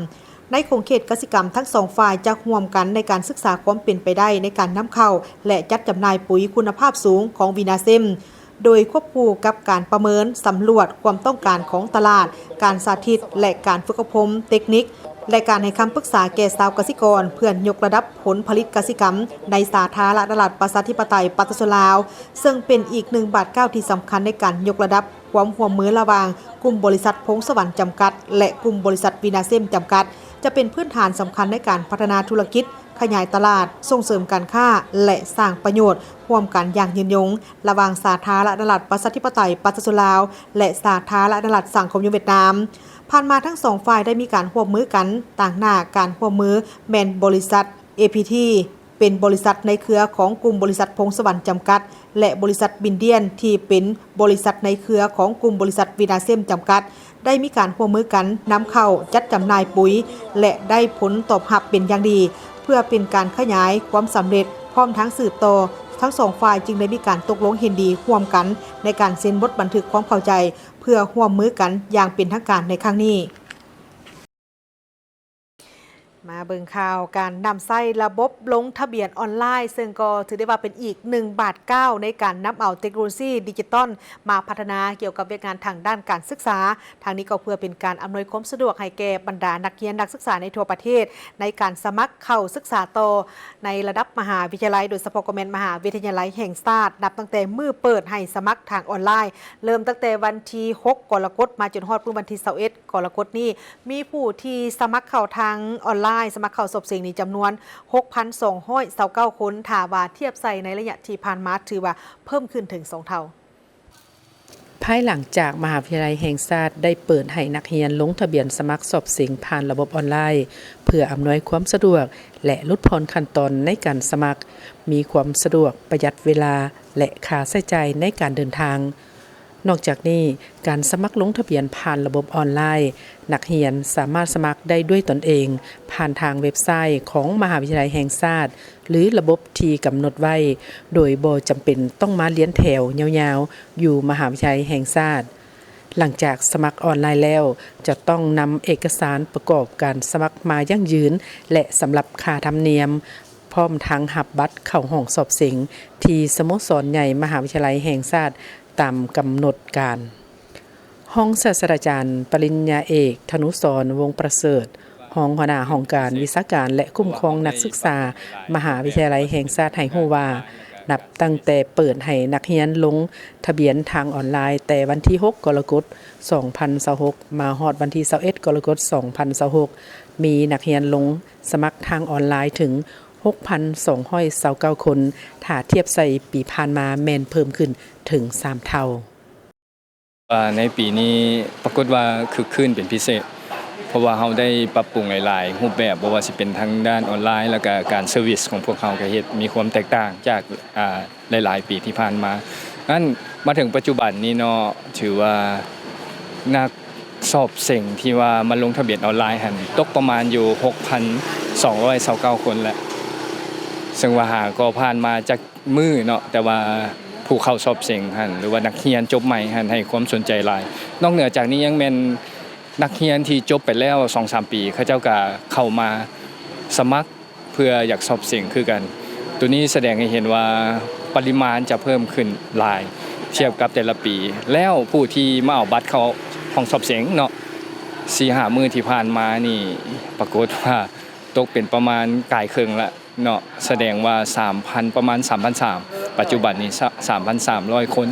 ในโครงเขตกสิกรรมทั้งสองฝ่ายจะร่วมกันในการศึกษาความเป็นไปได้ในการนำเข้าและจัดจำหน่ายปุ๋ยคุณภาพสูงของวีนาเซมโดยควบคู่กับการประเมินสำรวจความต้องการของตลาดการสาธิตและการฝึกอบรมเทคนิคและการให้คำปรึกษาแก่ชาวเกษตรกรเพื่อยกระดับผลผลิตกสิกรรมในสาธารณรัฐประชาธิปไตยประชาชนลาวซึ่งเป็นอีกหนึ่งบาทเก้าที่สำคัญในการยกระดับความร่วมมือระหว่างกลุ่มบริษัทพงสวรรค์จำกัดและกลุ่มบริษัทวีนาเซมจำกัด จะเป็นพื้นฐานสำคัญในการพัฒนาธุรกิจขยายตลาดส่งเสริมการค้าและสร้างประโยชน์ร่วมกันอย่างยืนยงระหว่างสาธารณรัฐประชาธิปไตยประชาชนลาวและสาธารณรัฐสังคมนิยมเวียดนามผ่านมาทั้งสองฝ่ายได้มีการร่วมมือกันต่างหน้าการร่วมมือแม่นบริษัท APT เป็นบริษัทในเครือของกลุ่มบริษัทพงศวรรค์จำกัดและบริษัทบินเดียนที่เป็นบริษัทในเครือของกลุ่มบริษัทวีนาเซมจำกัดได้มีการร่วมมือกันนำเข้าจัดจำหน่ายปุ๋ยและได้ผลตอบรับเป็นอย่างดีเพื่อเป็นการขยายความสำเร็จพร้อมทั้งสืบต่อทั้งสองฝ่ายจึงได้มีการตกลงเห็นดีร่วมกันในการเซ็นบทบันทึกความเข้าใจเพื่อร่วมมือกันอย่างเป็นทางการในครั้งนี้มาเบิ่งข่าวการนำใช้ระบบลงทะเบียนออนไลน์ซึ่งก็ถือได้ว่าเป็นอีก1 บาท 9ในการนำเอาเทคโนโลยีดิจิตอลมาพัฒนาเกี่ยวกับเรื่องงานทางด้านการศึกษาทางนี้ก็เพื่อเป็นการอำนวยความสะดวกให้แก่บรรดานักเรียนนักศึกษาในทั่วประเทศในการสมัครเข้าศึกษาต่อในระดับมหาวิทยาลัยโดยเฉพาะก็แม่นมหาวิทยาลัยแห่งชาตินับตั้งแต่มื้อเปิดให้สมัครทางออนไลน์เริ่มตั้งแต่วันที่6กรกฎาคมมาจนฮอดวันที่21กรกฎาคมนี้มีผู้ที่สมัครเข้าทางออนไลน์สมัครเข้าสอบสิ่งนี้จำนวน 6,229 คนถ้าว่าเทียบใส่ในระยะที่ผ่านมาถือว่าเพิ่มขึ้นถึง2 เท่าภายหลังจากมหาวิทยาลัยแห่งชาติได้เปิดให้นักเรียนลงทะเบียนสมัครสอบสิ่งผ่านระบบออนไลน์เพื่ออำนวยความสะดวกและลดผ่อนขั้นตอนในการสมัครมีความสะดวกประหยัดเวลาและค่าใช้จ่ายในการเดินทางนอกจากนี้การสมัครลงทะเบียนผ่านระบบออนไลน์นักเรียนสามารถสมัครได้ด้วยตนเองผ่านทางเว็บไซต์ของมหาวิทยาลัยแห่งชาติหรือระบบที่กำหนดไว้โดยบ่จำเป็นต้องมาเรียนแถวยาวๆอยู่มหาวิทยาลัยแห่งชาติหลังจากสมัครออนไลน์แล้วจะต้องนำเอกสารประกอบการสมัครมายั่งยืนและสำหรับค่าธรรมเนียมพร้อมทั้งหับบัตรเข้าห้องสอบสิ่งที่สโมสรใหญ่มหาวิทยาลัยแห่งชาติตามกำหนดการห้องศาสตราจารย์ปริญญาเอกธนุสรวงศ์ประเสริฐห้องหัวหน้าห้องการวิชาการและคุ้มครองนักศึกษามหาวิทยาลัยแห่งชาติให้ฮู้ว่านับตั้งแต่เปิดให้นักเรียนลงทะเบียนทางออนไลน์แต่วันที่6กรกฎาคม2026มาฮอดวันที่21กรกฎาคม2026มีนักเรียนลงสมัครทางออนไลน์ถึง 6,229 คนถ้าเทียบใส่ปีผ่านมาแม่นเพิ่มขึ้นถึง3 เท่าในปีนี้ปรากฏว่าคือขึ้นเป็นพิเศษเพราะว่าเราได้ปรับปรุงหลายๆรูปแบบบ่ว่าสิเป็นทางด้านออนไลน์แล้วก็การเซอร์วิสของพวกเราก็เฮ็ดมีความแตกต่างจากหลายๆปีที่ผ่านมางั้นมาถึงปัจจุบันนี้เนาะถือว่านักสอบเสิ่งที่ว่ามาลงทะเบียนออนไลน์หั่นตกประมาณอยู่ 6,229 คนแล้วซึ่งว่าหาก็ผ่านมาจากมื้อเนาะแต่ว่าผู้เข้าสอบเสิ่งหั่นหรือว่านักเรียนจบใหม่หั่นให้ความสนใจหลายนอกเหนือจากนี้ยังแม่นนักเรียนที่จบไปแล้ว 2-3 ปีเขาเจ้าก็เข้ามาสมัครเพื่ออยากสอบเสิ่งคือกันตัวนี้แสดงให้เห็นว่าปริมาณจะเพิ่มขึ้นหลายเทียบกับแต่ละปีแล้วผู้ที่มาเอาบัตรเข้าห้องสอบเสิ่งเนาะ 4-5 มื้อที่ผ่านมานี่ปรากฏว่าตกเป็นประมาณกายครึ่งละเนาะแสดงว่า 3,000 ประมาณ 3,300 ปัจจุบันนี้ 3,300 คน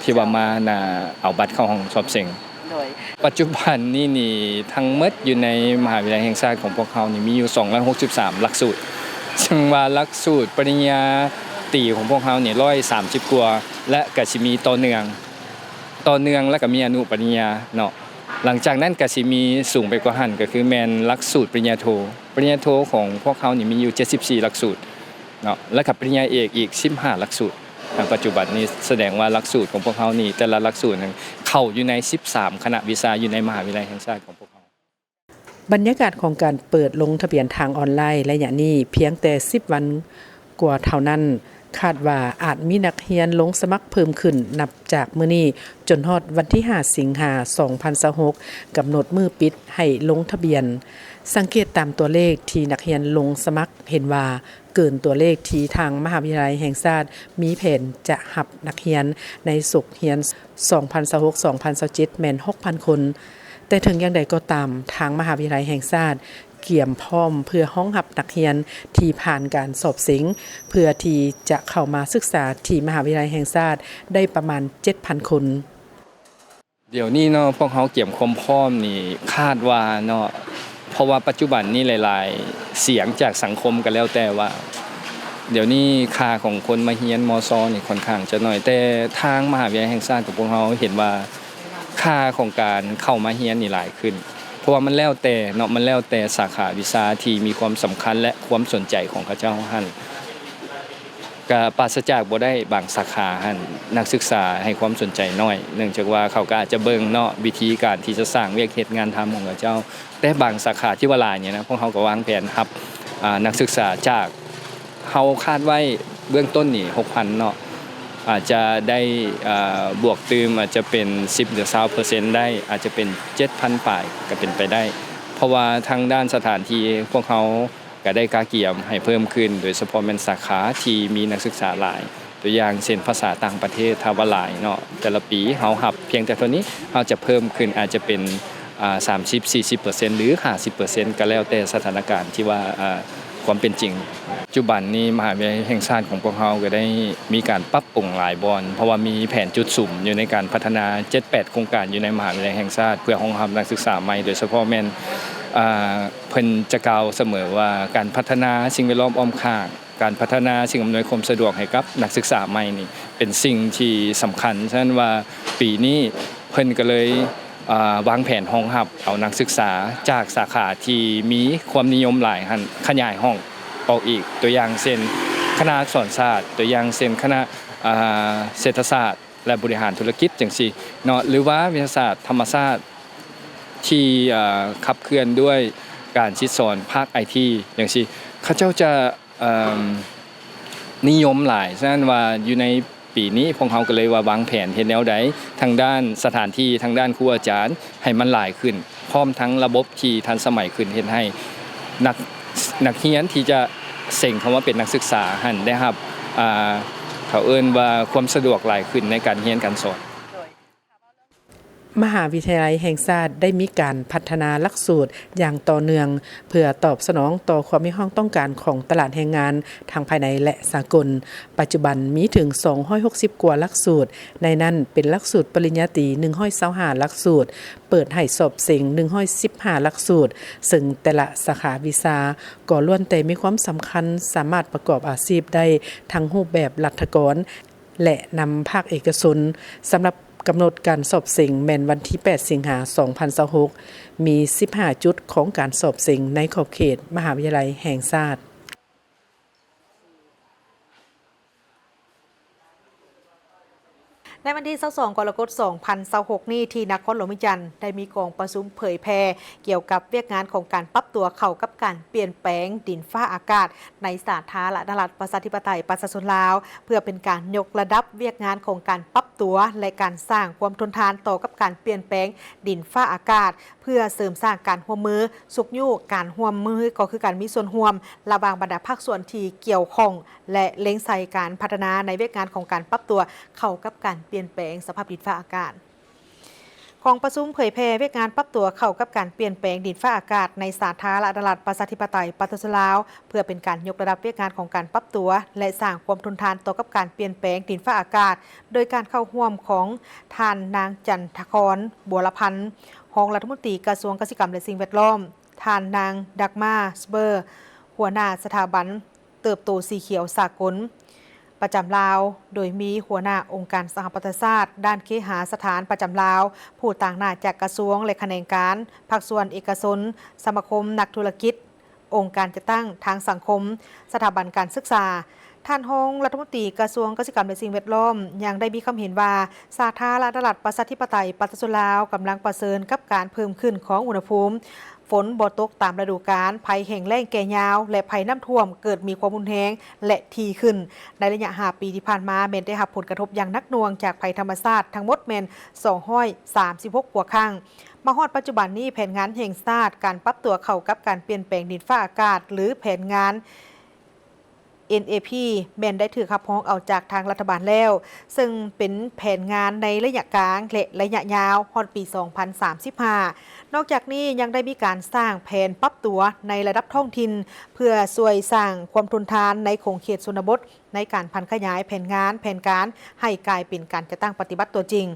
ที่ว่ามาเอาบัตรเข้าห้องสอบเสิ่งปัจจุบันนี่ทั้งหมดอยู่ในมหาวิทยาลัยแห่งชาติของพวกเขานี่มีอยู่263หลักสูตรซึ่งว่าหลักสูตรปริญญาตรีของพวกเขานี่130กว่าและก็สิมีต่อเนื่องแล้วก็มีอนุปริญญาเนาะหลังจากนั้นก็สิมีสูงไปกว่าหันก็คือแม่นหลักสูตรปริญญาโทของพวกเขานี่มีอยู่74หลักสูตรเนาะและกับปริญญาเอกอีก15หลักสูตรปัจจุบันนี้แสดงว่าหลักสูตรของพวกเขานี่แต่ละหลักสูตรนึงเข้าอยู่ใน13คณะวิชาอยู่ในมหาวิทยาลัยแห่งชาติของพวกเขาบรรยากาศของการเปิดลงทะเบียนทางออนไลน์ระยะนี้เพียงแต่10วันกว่าเท่านั้นคาดว่าอาจมีนักเรียนลงสมัครเพิ่มขึ้นนับจากมื้อนี้จนฮอดวันที่5สิงหาคม2026กำหนดมื้อปิดให้ลงทะเบียนสังเกตตามตัวเลขที่นักเรียนลงสมัครเห็นว่าเกินตัวเลขที่ทางมหาวิทยาลัยแห่งชาติมีแผนจะรับนักเรียนในศุกร์เรียน 2026-2027 แม่น 6,000 คนแต่ถึงอย่างใดก็ตามทางมหาวิทยาลัยแห่งชาติเกี่ยมพร้อมเพื่อห้องรับนักเรียนที่ผ่านการสอบสิ่งเพื่อที่จะเข้ามาศึกษาที่มหาวิทยาลัยแห่งชาติได้ประมาณ 7,000 คนเดี๋ยวนี้เนาะพวกเขาเกี่ยมความพร้อมนี่คาดว่าเนาะ เพราะว่าปัจจุบันนี้หลายๆเสียงจากสังคมกันแล้วแต่ว่าเดี๋ยวนี้ค่าของคนมาเรียนมซนี่ค่อนข้างจะน้อยแต่ทางมหาวิทยาลัยแห่งชาติของพวกเราเห็นว่าค่าของการเข้ามาเรียนนี่หลายขึ้นเพราะว่ามันแล้วแต่เนาะมันแล้วแต่สาขาวิชาที่มีความสำคัญและความสนใจของเขาเจ้าหั่นก็ปราศจากบ่ได้บางสาขาหั่นนักศึกษาให้ความสนใจน้อยเนื่องจากว่าเขาก็อาจจะเบิ่งเนาะวิธีการที่จะสร้างเวียกเฮ็ดงานทำของเขาเจ้าแต่บางสาขาที่ว่าหลายเนี่ยนะพวกเขาก็วางแผนรับนักศึกษาจากเฮาคาดไว้เบื้องต้นนี่ 6,000 เนาะอาจจะได้บวกตืมอาจจะเป็น 10-20% ได้อาจจะเป็น 7,000 ปลายก็เป็นไปได้เพราะว่าทางด้านสถานที่พวกเขาก็ได้กาเกียมให้เพิ่มขึ้นโดยเฉพาะเป็นสาขาที่มีนักศึกษาหลายตัวอย่างเช่นภาษาต่างประเทศถ้าว่าหลายเนาะแต่ละปีเฮารับเพียงแต่เท่านี้เฮาจะเพิ่มขึ้นอาจจะเป็น30-40% หรือ 50% ก็แล้วแต่สถานการณ์ที่ว่าความเป็นจริงปัจจุบันนี้มหาวิทยาลัยแห่งชาติของพวกเราก็ได้มีการปรับปรุงหลายบอนเพราะว่ามีแผนจุดสุ่มอยู่ในการพัฒนา 7-8 โครงการอยู่ในมหาวิทยาลัยแห่งชาติเพื่อรองรับนักศึกษาใหม่โดยเฉพาะแม่นเพิ่นจะกล่าวเสมอว่าการพัฒนาสิ่งแวดล้อมอ้อมข้างการพัฒนาสิ่งอำนวยความสะดวกให้กับนักศึกษาใหม่นี่เป็นสิ่งที่สำคัญฉะนั้นว่าปีนี้เพิ่นก็เลยวางแผนรองรับเอานักศึกษาจากสาขาที่มีความนิยมหลายหันขยายห้องออกอีกตัวอย่างเช่นคณะอักษรศาสตร์ตัวอย่างเช่นคณะเศรษฐศาสตร์และบริหารธุรกิจจังซี่เนาะหรือว่าวิทยาศาสตร์ธรรมศาสตร์ที่ขับเคลื่อนด้วยการชิดสอนภาค IT อย่างซี่เขาเจ้าจะนิยมหลายฉะนั้นว่าอยู่ในปีนี้พวกเขาก็เลยว่าวางแผนเฮ็ดแนวใดทางด้านสถานที่ทางด้านครูอาจารย์ให้มันหลายขึ้นพร้อมทั้งระบบที่ทันสมัยขึ้นเฮ็ดให้นักเรียนที่จะเซ็งคำว่าเป็นนักศึกษาหั่นได้ครับเขาเอิ้นว่าความสะดวกหลายขึ้นในการเรียนการสอนมหาวิทยาลัยแห่งชาติได้มีการพัฒนาหลักสูตรอย่างต่อเนื่องเพื่อตอบสนองต่อความมีความต้องการของตลาดแรงงานทางภายในและสากลปัจจุบันมีถึง260กว่าหลักสูตรในนั้นเป็นหลักสูตรปริญญาตรี125หลักสูตรเปิดให้สอบเส็ง115หลักสูตรซึ่งแต่ละสาขาวิชาก็ล้วนแต่มีความสำคัญสามารถประกอบอาชีพได้ทั้งรูปแบบรัฐกรและนำภาคเอกชนสำหรับกำหนดการสอบเส็งแม่นวันที่8สิงหาคม2026มี15จุดของการสอบเส็งในขอบเขตมหาวิทยาลัยแห่งชาติ ในวันที่22กรกฎาคม2026นี้ที่นครหลวงวิจันทร์ได้มีกองประชุมเผยแพร่เกี่ยวกับเวียกงานของการปรับตัวเข้ากับการเปลี่ยนแปลงดินฟ้าอากาศในสาธารณรัฐประชาธิปไตยประชาชนลาวเพื่อเป็นการยกระดับเวียกงานของการปรับตัวและการสร้างความทนทานต่อกับการเปลี่ยนแปลงดินฟ้าอากาศเพื่อเสริมสร้างการร่วมมือสุขยู่การร่วมมือก็คือการมีส่วนร่วมระหว่างบรรดาภาคส่วนที่เกี่ยวข้องและเล็งใส่การพัฒนาในเวียกงานของการปรับตัวเข้ากับการเปลี่ยนแปลงสภาพดินฟ้าอากาศของประชุมเผยแพร่เวียกงานปรับตัวเข้ากับการเปลี่ยนแปลงดินฟ้าอากาศในสาธารณรัฐประชาธิปไตยประชาชนลาวเพื่อเป็นการยกระดับเวียกงานของการปรับตัวและสร้างความทนทานต่อกับการเปลี่ยนแปลงดินฟ้าอากาศโดยการเข้าร่วมของท่านนางจันทครบัวละพันธ์รองรัฐมนตรีกระทรวงเกษตรกรรมและสิ่งแวดล้อมท่านนางดักมาสเบอร์หัวหน้าสถาบันเติบโตสีเขียวสากลประจำลาวโดยมีหัวหน้าองค์การสหประชาชาติด้านเคหสถานประจำลาวผู้ต่างหน้าจากกระทรวงและแขนงการภาคส่วนเอกชนสมาคมนักธุรกิจองค์การจัดตั้งทางสังคมสถาบันการศึกษาท่านรองรัฐมนตรีกระทรวงเกษตรกรรมและสิ่งแวดล้อมยังได้มีความเห็นว่าสาธารณรัฐประชาธิปไตยประชาชนลาวกำลังประเสริญกับการเพิ่มขึ้นของอุณหภูมิฝนบ่ตกตามฤดูกาลภัยแห้งแล้งแก่ยาวและภัยน้ำท่วมเกิดมีความรุนแรงและทีขึ้นในระยะ5ปีที่ผ่านมาแม่นได้รับผลกระทบอย่างหนักหน่วงจากภัยธรรมชาติทั้งหมดแม่น236กว่าครั้งมาฮอดปัจจุบันนี้แผนงานแห่งชาติการปรับตัวเข้ากับการเปลี่ยนแปลงดินฟ้าอากาศหรือแผนงานNAP แม่นได้ถือขับพ้องเอาจากทางรัฐบาลแล้วซึ่งเป็นแผนงานในระยะกลางและระยะยาวฮอดปี 2035 นอกจากนี้ยังได้มีการสร้างแผนปรับตัวในระดับท้องถิ่นเพื่อช่วยสร้างความทนทานในโขงเขตชนบทในการพันขยายแผนงานแผนการให้กลายเป็นการจัดตั้งปฏิบัติตัวจริง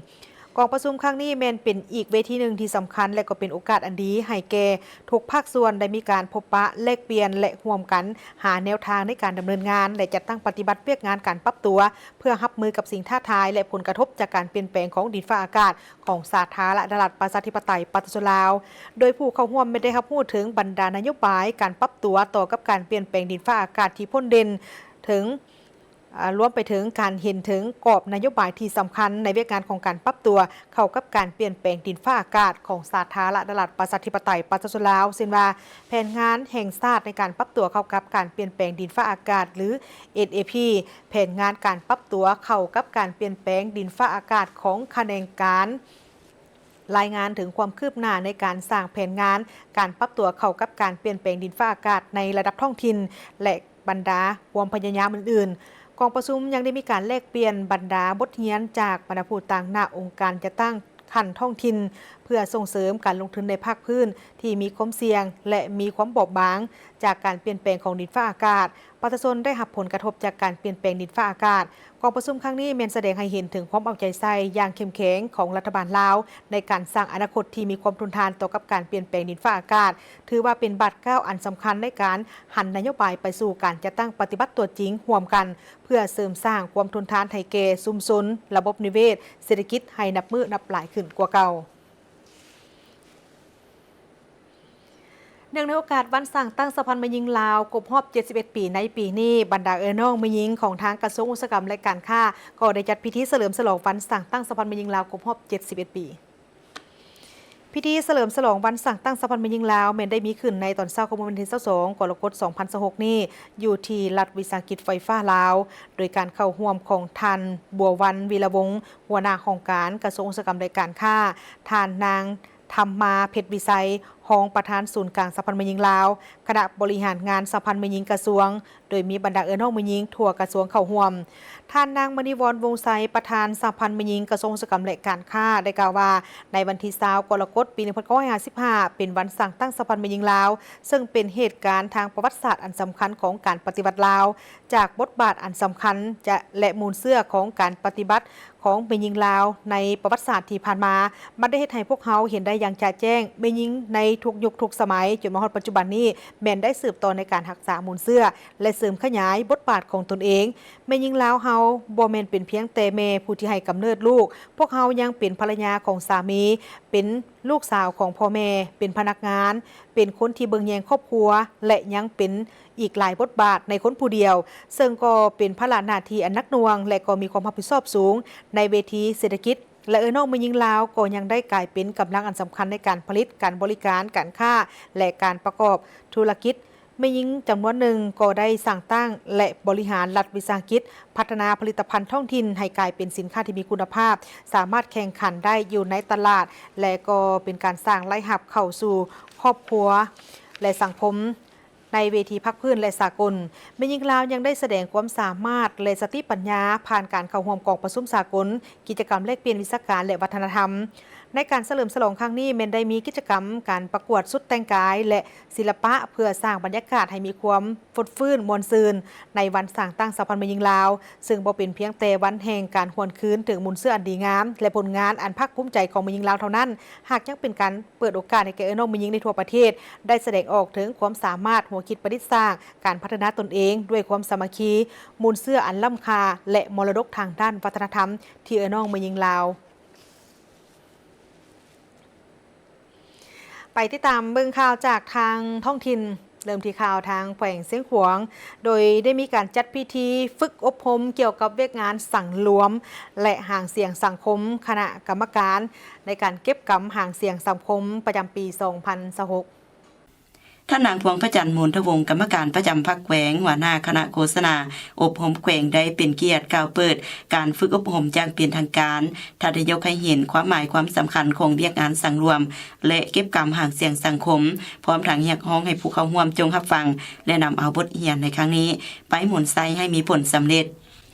กองประชุมครั้งนี้แม่นเป็นอีกเวทีหนึ่งที่สำคัญและก็เป็นโอกาสอันดีให้แก่ทุกภาคส่วนได้มีการพบปะแลกเปลี่ยนและร่วมกันหาแนวทางในการดำเนินงานและจัดตั้งปฏิบัติเวียกงานการปรับตัวเพื่อรับมือกับสิ่งท้าทายและผลกระทบจากการเปลี่ยนแปลงของดินฟ้าอากาศของสาธารณรัฐประชาธิปไตยปฏิรูปลาวโดยผู้เข้าร่วมไม่ได้รับพูดถึงบรรดานโยบายการปรับตัวต่อกับการเปลี่ยนแปลงดินฟ้าอากาศที่พ้นเด่นถึงรวมไปถึงการเห็นถึงกรอบนโยบายที่สำคัญในเวียกงานของการปรับตัวเข้ากับการเปลี่ยนแปลงดินฟ้าอากาศของสาธารณรัฐประชาธิปไตยประชาชนลาวเช่นว่าแผนงานแห่งชาติในการปรับตัวเข้ากับการเปลี่ยนแปลงดินฟ้าอากาศหรือ SAP แผนงานการปรับตัวเข้ากับการเปลี่ยนแปลงดินฟ้าอากาศของคณะกรรมการรายงานถึงความคืบหน้าในการสร้างแผนงานการปรับตัวเข้ากับการเปลี่ยนแปลงดินฟ้าอากาศในระดับท้องถิ่นและบรรดาความพยายามอื่นๆกองประชุมยังได้มีการแลกเปลี่ยนบรรดาบทเรียนจากบรรดาผู้ต่างหน้าองค์การจะตั้งขั้นท้องถิ่นเพื่อส่งเสริมการลงทุนในภาคพื้นที่มีความเสี่ยงและมีความบอบบางจากการเปลี่ยนแปลงของดินฟ้าอากาศประชาชนได้รับผลกระทบจากการเปลี่ยนแปลงดินฟ้าอากาศกองประชุมครั้งนี้แสดงให้เห็นถึงความเอาใจใส่อย่างเข้มแข็งของรัฐบาลลาวในการสร้างอนาคตที่มีความทนทานต่อกับการเปลี่ยนแปลงดินฟ้าอากาศถือว่าเป็นบาดก้าวอันสำคัญในการหันนโยบายไปสู่การจัดตั้งปฏิบัติตัวจริงร่วมกันเพื่อเสริมสร้างความทนทานให้แก่ชุมชนระบบนิเวศเศรษฐกิจให้นับมือนับหลายขึ้นกว่าเก่าเนื่องในโอกาสวันสั่งตั้งสะพานมะยิงลาวครบรอบ 71 ปีในปีนี้บรรดาน้องมะยิงของทางกระทรวงอุตสาหกรรมและการค้าก็ได้จัดพิธีเฉลิมฉลองวันสั่งตั้งสะพานมะยิงลาวครบรอบ 71 ปีพิธีเฉลิมฉลองวันสั่งตั้งสะพานมะยิงลาวแม้นได้มีขึ้นในตอนเช้าของวันที่22กรกฎาคม 2026 นี้อยู่ที่รัฐวิสาหกิจไฟฟ้าลาวโดยการเข้าร่วมของท่านบัววันวีระวงศ์หัวหน้าของการกระทรวงอุตสาหกรรมและการค้าท่านนางธรรมาเพชรวิสัยรองประธานศูนย์กลางสะพานมะยิงลาวคณะบริหารงานสะพานมะยิงกระทรวงโดยมีบรรดาน้องมะยิงทั่วกระทรวงเข้าร่วมท่านนางมณีวรวงศ์ไซประธานสะพานมะยิงกระทรวงอุตสาหกรรมและการค้าได้กล่าวว่าในวันที่20กรกฎาคมปี 1955เป็นวันสั่งตั้งสะพานมะยิงลาวซึ่งเป็นเหตุการณ์ทางประวัติศาสตร์อันสำคัญของการปฏิวัติลาวจากบทบาทอันสำคัญและมูลเสื่อของการปฏิบัติของมะยิงลาวในประวัติศาสตร์ที่ผ่านมามันได้เฮ็ดให้พวกเขาเห็นได้อย่างชัดแจ้งมะยิงในทุกยุคทุกสมัยจนมาฮอดปัจจุบันนี้แม่นได้สืบต่อในการรักษามูลเสื่อและเสริมขยายบทบาทของตนเองแม่ยิงลาวเฮาบ่แม่นเป็นเพียงแต่แม่ผู้ที่ให้กำเนิดลูกพวกเฮายังเป็นภรรยาของสามีเป็นลูกสาวของพ่อแม่เป็นพนักงานเป็นคนที่เบิ่งแยงครอบครัวและยังเป็นอีกหลายบทบาทในคนผู้เดียวซึ่งก็เป็นภาระหน้าที่อันหนักหน่วงและก็มีความรับผิดชอบสูงในเวทีเศรษฐกิจและน้องมะยิงลาวก็ยังได้กลายเป็นกำลังอันสำคัญในการผลิตการบริการการค้าและการประกอบธุรกิจมะยิงจำนวนหนึ่งก็ได้สร้างตั้งและบริหารรัฐวิสาหกิจพัฒนาผลิตภัณฑ์ท้องถิ่นให้กลายเป็นสินค้าที่มีคุณภาพสามารถแข่งขันได้อยู่ในตลาดและก็เป็นการสร้างรายรับเข้าสู่ครอบครัวและสังคมในเวทีภาคพื้นและสากลแม่ยิงลาวยังได้แสดงความสามารถและสติปัญญาผ่านการเข้าร่วมกองประชุมสากลกิจกรรมแลกเปลี่ยนวิชาการและวัฒนธรรมในการเฉลิมฉลองครั้งนี้แม่นได้มีกิจกรรมการประกวดสุดแต่งกายและศิลปะเพื่อสร้างบรรยากาศให้มีความฟดฟื้นมวลซืนในวันสร้างตั้งสะพานแม่ยิงลาวซึ่งบ่เป็นเพียงแต่วันแห่งการหวนคืนถึงมูลเสื่ออันดีงามและผลงานอันภาคภูมิใจของแม่ยิงลาวเท่านั้นหากยังเป็นการเปิดโอกาสให้แก่น้องแม่ยิงในทั่วประเทศได้แสดงออกถึงความสามารถหัวคิดประดิษฐ์สร้างการพัฒนาตนเองด้วยความสามัคคีมูลเสื่ออันล้ำค่าและมรดกทางด้านวัฒนธรรมที่น้องแม่ยิงลาวไปติดตามเบิ่งข่าวจากทางท้องถิ่นเริ่มที่ข่าวทางแขวงเสียงขวางโดยได้มีการจัดพิธีฝึกอบรมเกี่ยวกับเวียกงานสั่งรวมและห่างเสียงสังคมคณะกรรมการในการเก็บกำห่างเสียงสังคมประจำปี 2026ท่านนางพวงพระจันทร์มูลทวงศ์กรรมการประจำพรรคแขวงหัวหน้าคณะโฆษณาอบรมแขวงได้เป็นเกียรติกล่าวเปิดการฝึกอบรมอย่างเป็นทางการท่านได้ยกให้เห็นความหมายความสำคัญของเวียกงานสังรวมและเก็บกำห่างเสียงสังคมพร้อมทั้งเรียกร้องให้ผู้เข้าร่วมจงรับฟังและนำเอาบทเรียนในครั้งนี้ไปหมุนไซให้มีผลสำเร็จ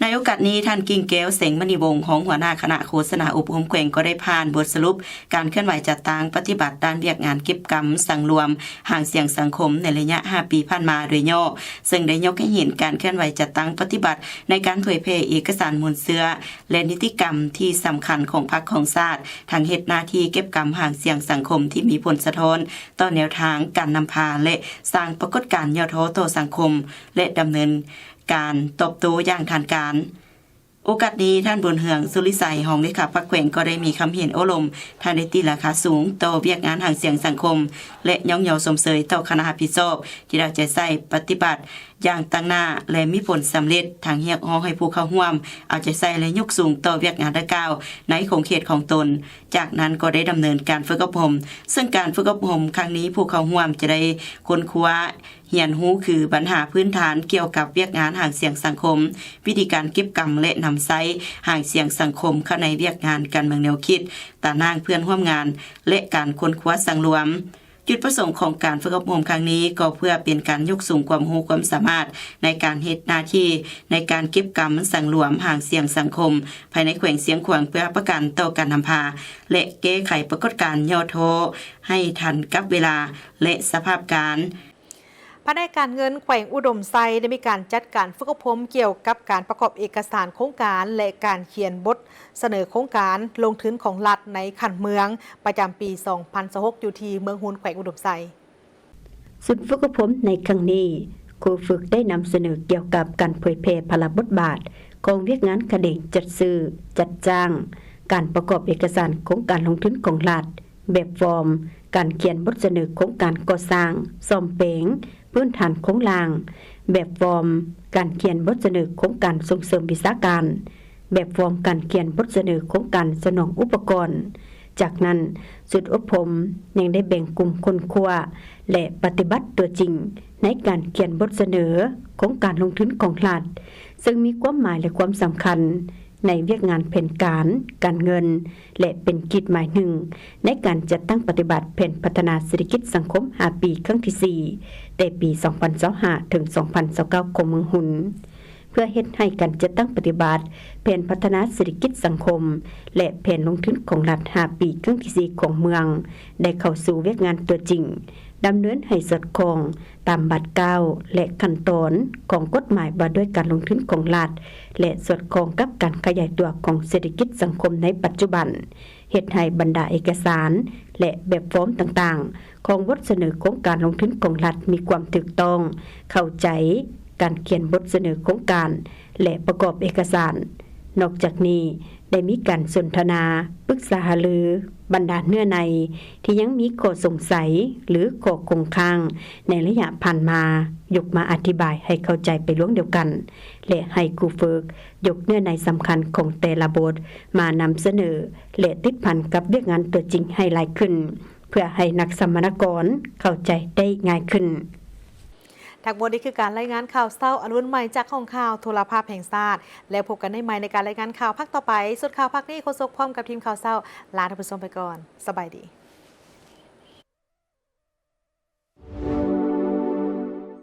ในโอกาสนี้ท่านกิ่งแก้วเสงมณีวงศ์ของหัวหน้าคณะโฆษณาอบรมแขวงก็ได้ผ่านบทสรุปการเคลื่อนไหวจัดตั้งปฏิบัติด้านเวียกงานเก็บกรรมสังรวมห่างเสียงสังคมในระยะ 5 ปีผ่านมาโดยย่อซึ่งได้ยกให้เห็นการเคลื่อนไหวจัดตั้งปฏิบัติในการเผยแพร่เอกสารมูลเสือและนิติกรรมที่สำคัญของพรรคของชาติทางเฮ็ดหน้าที่เก็บกรรมห่างเสียงสังคมที่มีผลสะท้อนต่อแนวทางการนำพาและสร้างปรากฏการณ์ย่อท้อต่อสังคมและดำเนินการตอบโต้อย่างทันการโอกาสนี้ท่านบุญเฮืองสุริไสย รองเลขาพรรคแขวงก็ได้มีคำเห็นโอลมท่านได้ตีราคาสูงต่อเวียกงานห่างเสียงสังคมและย่องเยาสมเสยต่อคณะรับผิดชอบที่ได้ใจใส่ปฏิบัติอย่างตั้งหน้าและมีผลสำเร็จทางเรียกร้องให้ผู้เข้าร่วมเอาใจใส่และยกสูงต่อเวียกงานดังกล่าวในของเขตของตนจากนั้นก็ได้ดำเนินการฝึกอบรมซึ่งการฝึกอบรมครั้งนี้ผู้เข้าร่วมจะได้ค้นคว้าเรียนรู้คือปัญหาพื้นฐานเกี่ยวกับเวียกงานห่างเสียงสังคมวิธีการเก็บกรรมและนำไซห่างเสียงสังคมเข้าในเวียกงานการเมืองแนวคิดตานางเพื่อนร่วมงานและการค้นคว้าสังรวมจุดประสงค์ของการฝึกอบรมครั้งนี้ก็เพื่อเป็นการยกสูงความรู้ความสามารถในการเฮ็ดหน้าที่ในการเก็บกรรมสังรวมห่างเสียงสังคมภายในแขวงเสียงขวางเพื่อประกันต่อการนำพาและแก้ไขปรากฏการณ์ย่อท้อให้ทันกับเวลาและสภาพการภายในการเงินแขวงอุดมไซได้มีการจัดการฝึกอบรมเกี่ยวกับการประกอบเอกสารโครงการและการเขียนบทเสนอโครงการลงทุนของรัฐในขันเมืองประจำปี 2026 อยู่ที่เมืองฮูนแขวงอุดมไซสุดฝึกอบรมในครั้งนี้ครูฝึกได้นำเสนอเกี่ยวกับการเผยแพร่พลบทบาทของเวียกงานกระเด่งจัดซื้อจัดจ้างการประกอบเอกสารโครงการลงทุนของรัฐแบบฟอร์มการเขียนบทเสนอโครงการก่อสร้างซ่อมแปลงพื้นฐานโครงล่างแบบฟอร์มการเขียนบทเสนอโครงการส่งเสริมวิชาการแบบฟอร์มการเขียนบทเสนอโครงการสนองอุปกรณ์จากนั้นสุดอบรมยังได้แบ่งกลุ่มคนครัวและปฏิบัติตัวจริงในการเขียนบทเสนอของการลงทุนของรัฐซึ่งมีความหมายและความสำคัญในเวียกงานแผนการเงินและเป็นกิจหมายหนึ่งในการจัดตั้งปฏิบัติแผนพัฒนาเศรษฐกิจสังคม5 ปีครั้งที่4แต่ปี 2025 ถึง 2029 ของเมืองหุนเพื่อเฮ็ดให้การจัดตั้งปฏิบัติแผนพัฒนาเศรษฐกิจสังคมและแผนลงทุนของรัฐ5 ปีครั้งที่4ของเมืองได้เข้าสู่เวียกงานตัวจริงดำเนินให้สอดคล้องตามบัตร9และขั้นตอนของกฎหมายว่าด้วยการลงทุนของรัฐและสอดคล้องกับการขยายตัวของเศรษฐกิจสังคมในปัจจุบันเฮ็ดให้บรรดาเอกสารและแบบฟอร์มต่างๆของบทเสนอโครงการลงทุนของรัฐมีความถูกต้องเข้าใจการเขียนบทเสนอโครงการและประกอบเอกสารนอกจากนี้ได้มีการสนทนาปรึกษาหารือบรรดาเนื้อในที่ยังมีข้อสงสัยหรือข้อคงค้างในระยะผ่านมายกมาอธิบายให้เข้าใจไปล่วงเดียวกันและให้ครูฝึกยกเนื้อในสำคัญของแต่ละบทมานำเสนอและติดพันกับเวียกงานตัวจริงให้หลายขึ้นเพื่อให้นักสัมมนากรเข้าใจได้ง่ายขึ้นทั้งหมดนี้คือการรายงานข่าวเศร้าอรุณใหม่จากห้องข่าวโทรภาพแห่งชาติแล้วพบกันได้ใหม่ในการรายงานข่าวภาคต่อไปสุดข่าวภาคนี้โฆษกพร้อมกับทีมข่าวเศร้าลาท่านผู้ชมไปก่อนสบายดี